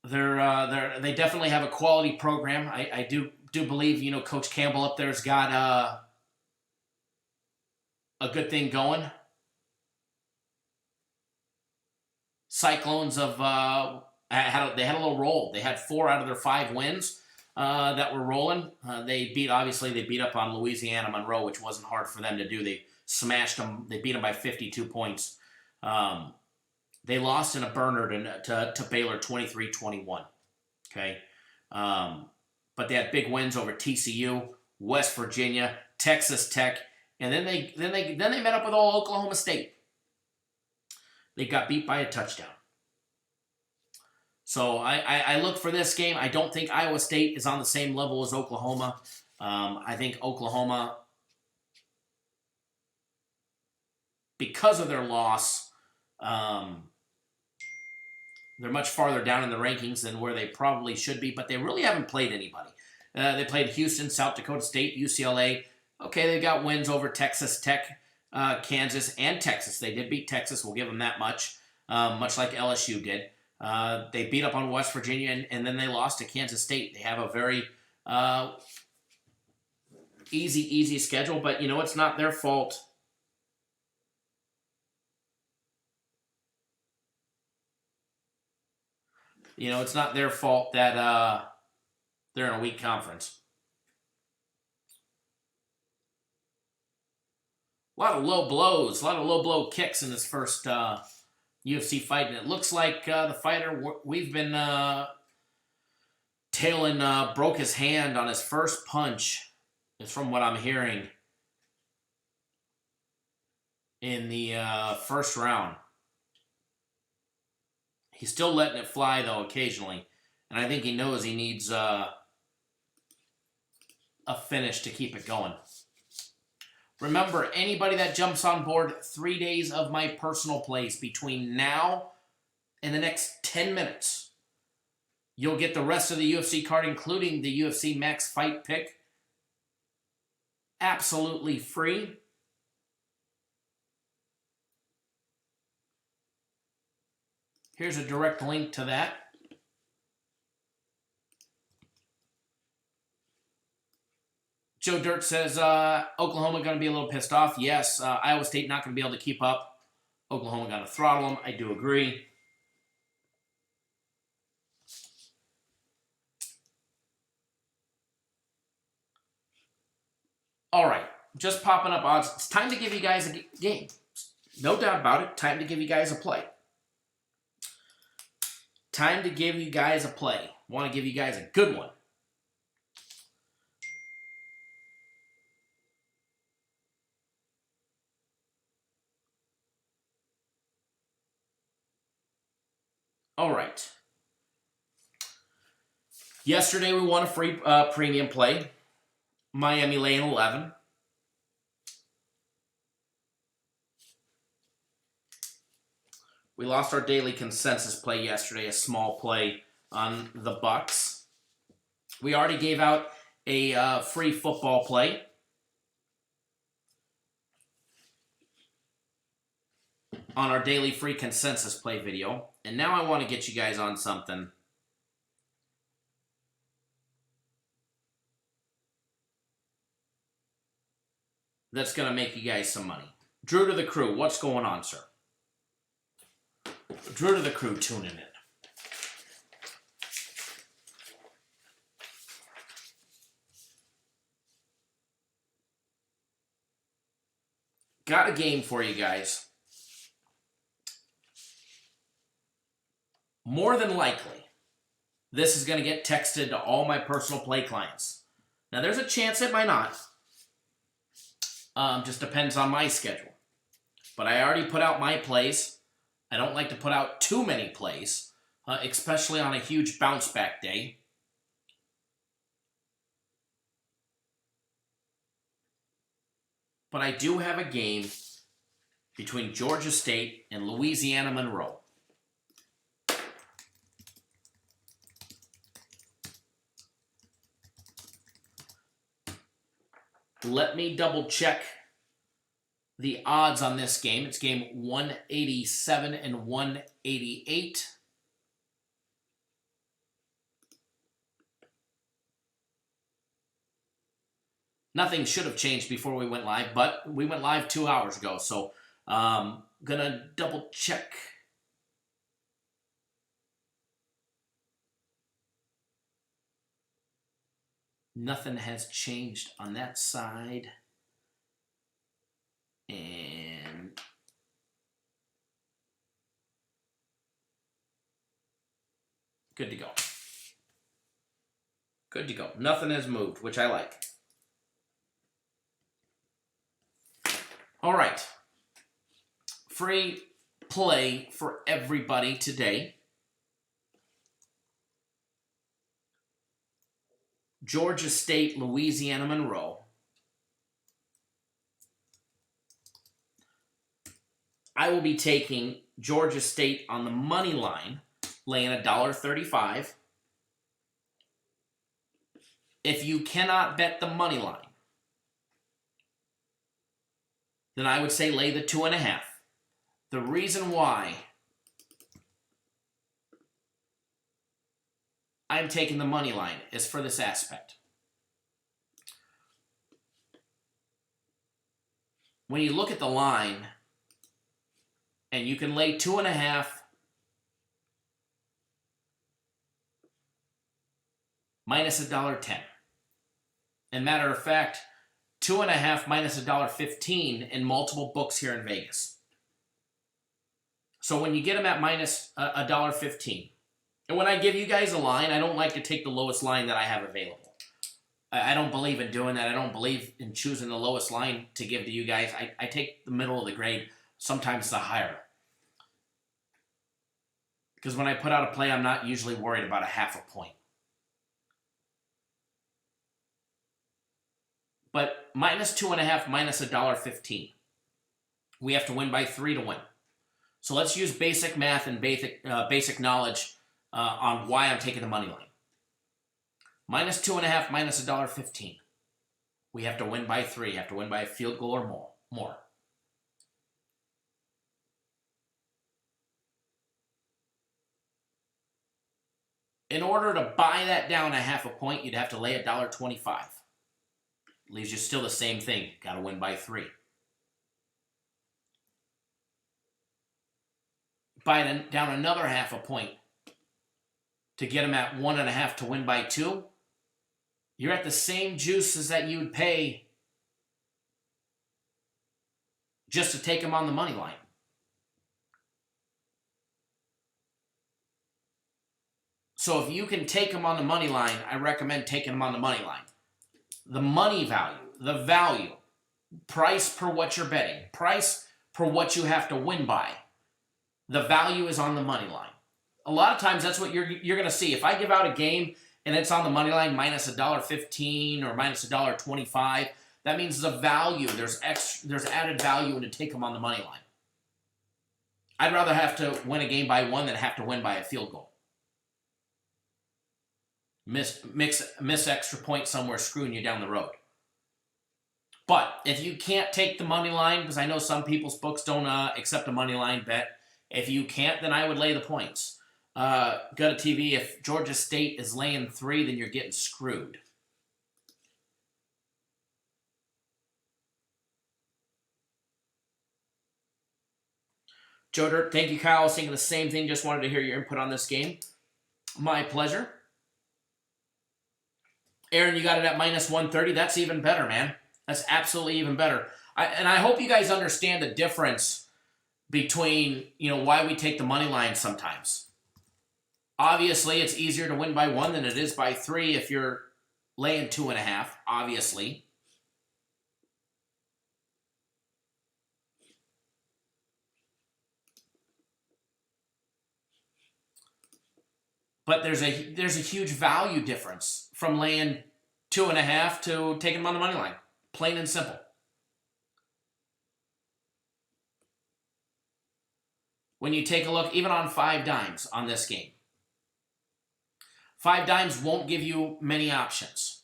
They definitely have a quality program. I do believe, Coach Campbell up there's got a good thing going. Cyclones they had a little roll. They had 4 out of their 5 wins that were rolling. They beat up on Louisiana Monroe, which wasn't hard for them to do. They smashed them. They beat them by 52 points. They lost in a burner to Baylor 23-21. Okay. But they had big wins over TCU, West Virginia, Texas Tech, and then they met up with all Oklahoma State. They got beat by a touchdown. So I look for this game. I don't think Iowa State is on the same level as Oklahoma. I think Oklahoma, because of their loss, they're much farther down in the rankings than where they probably should be, but they really haven't played anybody. They played Houston, South Dakota State, UCLA. Okay, they got wins over Texas Tech, Kansas and Texas. They did beat Texas. We'll give them that much like LSU did. They beat up on West Virginia, and then they lost to Kansas State. They have a very easy schedule, but, it's not their fault. It's not their fault that they're in a weak conference. A lot of low blows, a lot of low blow kicks in this first UFC fight, and it looks like the fighter we've been tailing broke his hand on his first punch, is from what I'm hearing, in the first round. He's still letting it fly, though, occasionally, and I think he knows he needs a finish to keep it going. Remember, anybody that jumps on board 3 days of my personal plays between now and the next 10 minutes, you'll get the rest of the UFC card, including the UFC Max Fight Pick, absolutely free. Here's a direct link to that. Joe Dirt says, Oklahoma going to be a little pissed off. Yes, Iowa State not going to be able to keep up. Oklahoma going to throttle them. I do agree. All right, just popping up odds. It's time to give you guys a game. No doubt about it. Time to give you guys a play. Time to give you guys a play. Want to give you guys a good one. All right. Yesterday we won a free premium play. Miami laying 11. We lost our daily consensus play yesterday, a small play on the Bucks. We already gave out a free football play. On our daily free consensus play video. And now I want to get you guys on something that's going to make you guys some money. Drew to the crew, what's going on, sir? Drew to the crew tuning in. Got a game for you guys. More than likely, this is going to get texted to all my personal play clients. Now, there's a chance it might not. Just depends on my schedule. But I already put out my plays. I don't like to put out too many plays, especially on a huge bounce back day. But I do have a game between Georgia State and Louisiana Monroe. Let me double check the odds on this game. It's game 187 and 188. Nothing should have changed before we went live, but we went live 2 hours ago, so gonna double check. Nothing has changed on that side. And good to go. Good to go. Nothing has moved, which I like. All right. Free play for everybody today. Georgia State, Louisiana Monroe. I will be taking Georgia State on the money line, laying $1.35. If you cannot bet the money line, then I would say lay the 2.5. The reason why I'm taking the money line is for this aspect. When you look at the line, and you can lay 2.5 minus $1.10. And matter of fact, 2.5 minus $1.15 in multiple books here in Vegas. So when you get them at minus $1.15, and when I give you guys a line, I don't like to take the lowest line that I have available. I don't believe in doing that. I don't believe in choosing the lowest line to give to you guys. I take the middle of the grade, sometimes the higher. Because when I put out a play, I'm not usually worried about a half a point. But minus 2.5 minus $1.15. We have to win by 3 to win. So let's use basic math and basic knowledge on why I'm taking the money line. Minus 2.5 minus $1.15. We have to win by 3. You have to win by a field goal or more. In order to buy that down a half a point, you'd have to lay $1.25. Leaves you still the same thing. Got to win by 3. Buy it down another half a point to get them at 1.5 to win by 2. You're at the same juices that you would pay just to take them on the money line. So if you can take them on the money line, I recommend taking them on the money line. The money value, the value, price per what you're betting, price per what you have to win by, the value is on the money line. A lot of times that's what you're going to see. If I give out a game and it's on the money line minus $1.15 or minus $1.25, that means the value, there's added value in to take them on the money line. I'd rather have to win a game by 1 than have to win by a field goal. Miss extra point somewhere, screwing you down the road. But if you can't take the money line, because I know some people's books don't accept a money line bet. If you can't, then I would lay the points. Go to TV. If Georgia State is laying 3, then you're getting screwed. Joe Dirt, thank you, Kyle. I was thinking the same thing. Just wanted to hear your input on this game. My pleasure. Aaron, you got it at minus 130. That's even better, man. That's absolutely even better. I hope you guys understand the difference between, why we take the money line sometimes. Obviously, it's easier to win by 1 than it is by 3 if you're laying 2.5, obviously. But there's a huge value difference from laying 2.5 to taking them on the money line. Plain and simple. When you take a look, even on 5 dimes on this game, 5 dimes won't give you many options.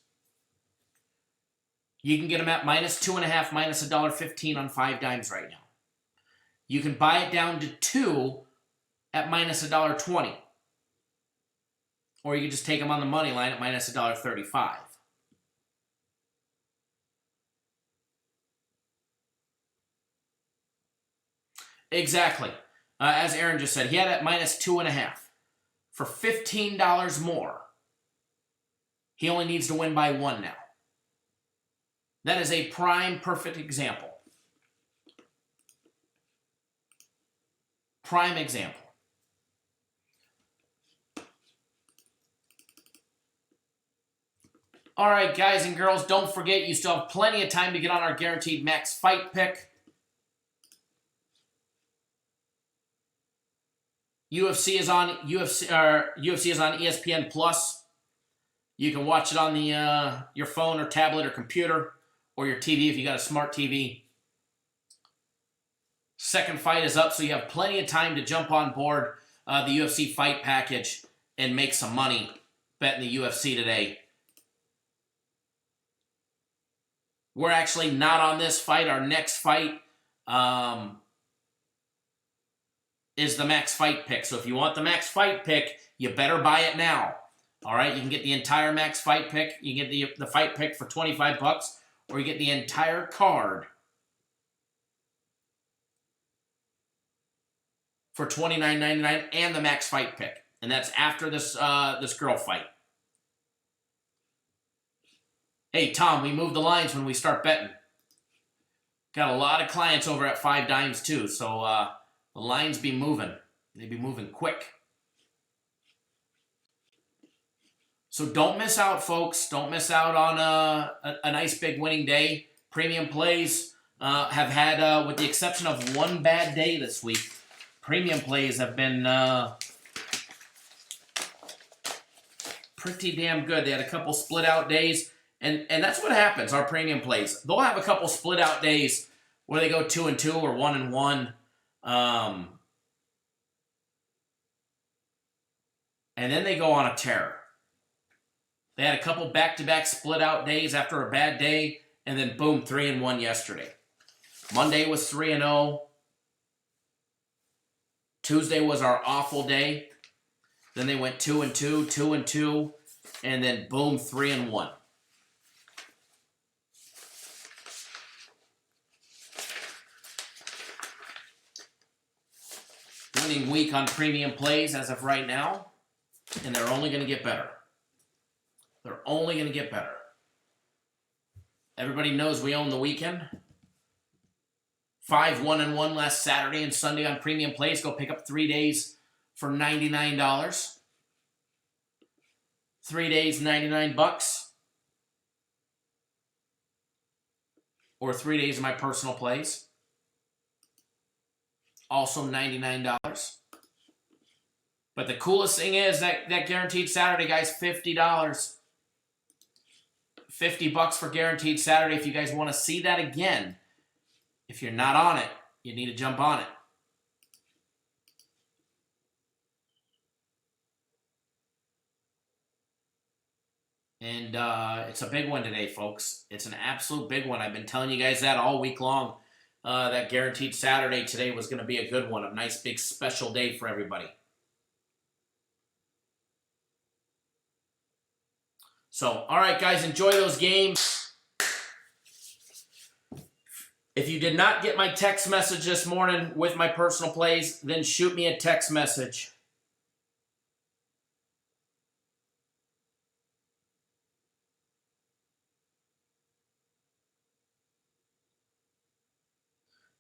You can get them at minus 2.5, minus $1.15 on 5 dimes right now. You can buy it down to 2 at minus $1.20. Or you can just take them on the money line at minus $1.35. Exactly. As Aaron just said, he had it at minus 2.5. For $15 more, he only needs to win by 1 now. That is a prime perfect example. Prime example. All right, guys and girls, don't forget you still have plenty of time to get on our Guaranteed Max Fight Pick. UFC is on ESPN Plus. You can watch it on the your phone or tablet or computer or your TV if you got a smart TV. Second fight is up, so you have plenty of time to jump on board the UFC Fight Package and make some money betting the UFC today. We're actually not on this fight. Our next fight is the max fight pick. So if you want the max fight pick, you better buy it now. All right, you can get the entire max fight pick. You can get the fight pick for $25, or you get the entire card for $29.99 and the max fight pick. And that's after this this girl fight. Hey, Tom, we move the lines when we start betting. Got a lot of clients over at 5 Dimes, too, so the lines be moving. They be moving quick. So don't miss out, folks. Don't miss out on a nice big winning day. Premium plays have had, with the exception of one bad day this week, premium plays have been pretty damn good. They had a couple split out days, and that's what happens, our premium plays. They'll have a couple split out days where they go 2-2 or 1-1. And then they go on a tear. They had a couple back-to-back split-out days after a bad day, and then boom, 3-1 yesterday. Monday was 3-0. Tuesday was our awful day. Then they went 2-2, 2-2, and then boom, 3-1. Winning week on premium plays as of right now, and they're only going to get better. They're only going to get better. Everybody knows we own the weekend. 5 1-1 last Saturday and Sunday on premium plays. Go pick up 3 days for $99. 3 days, $99. Or 3 days of my personal plays. Also $99. But the coolest thing is that guaranteed Saturday, guys, $50. $50 for guaranteed Saturday. If you guys want to see that again, if you're not on it, you need to jump on it. And it's a big one today, folks. It's an absolute big one. I've been telling you guys that all week long. That guaranteed Saturday today was going to be a good one. A nice big special day for everybody. So, all right, guys, enjoy those games. If you did not get my text message this morning with my personal plays, then shoot me a text message.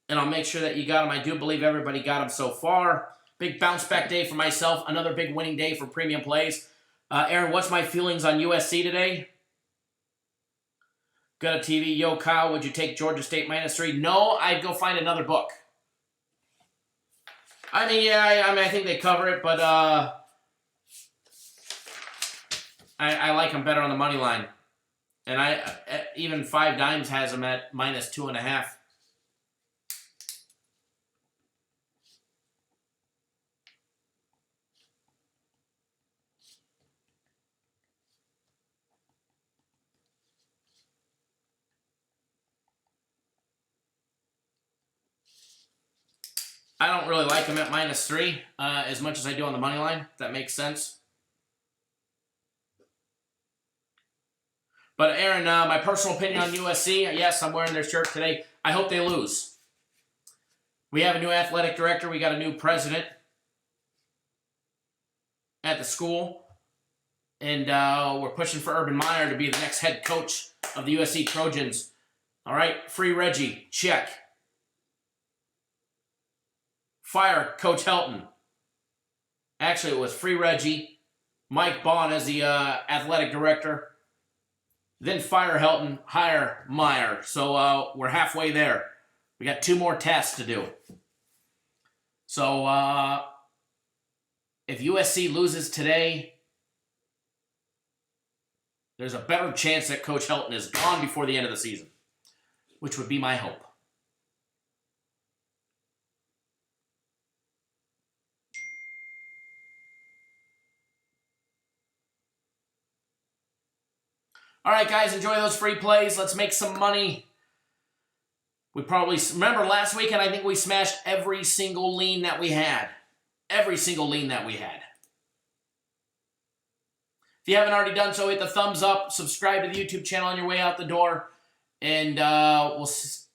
And I'll make sure that you got them. I do believe everybody got them so far. Big bounce back day for myself. Another big winning day for premium plays. Aaron, what's my feelings on USC today? Got a TV. Yo, Kyle, would you take Georgia State -3? No, I'd go find another book. I mean, yeah, I think they cover it, but I like them better on the money line. And even 5 Dimes has them at -2.5. I don't really like them at -3 as much as I do on the money line, if that makes sense. But Aaron, my personal opinion on USC, yes, I'm wearing their shirt today. I hope they lose. We have a new athletic director. We got a new president at the school. And we're pushing for Urban Meyer to be the next head coach of the USC Trojans. All right, free Reggie, check. Fire Coach Helton. Actually, it was free Reggie, Mike Bond as the athletic director, then fire Helton, hire Meyer. So we're halfway there. We got 2 more tests to do. So if USC loses today, there's a better chance that Coach Helton is gone before the end of the season, which would be my hope. All right, guys, enjoy those free plays. Let's make some money. We probably, remember last weekend, I think we smashed every single lean that we had. Every single lean that we had. If you haven't already done so, hit the thumbs up, subscribe to the YouTube channel on your way out the door, and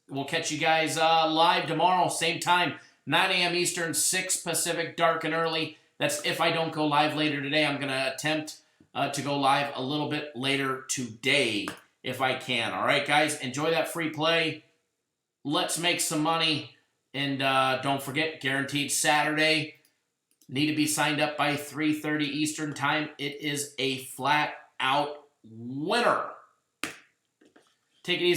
we'll catch you guys live tomorrow, same time, 9 a.m. Eastern, 6 Pacific, dark and early. That's if I don't go live later today. I'm going to attempt to go live a little bit later today if I can. All right, guys, enjoy that free play. Let's make some money. And don't forget, guaranteed Saturday. Need to be signed up by 3:30 Eastern time. It is a flat-out winner. Take it easy.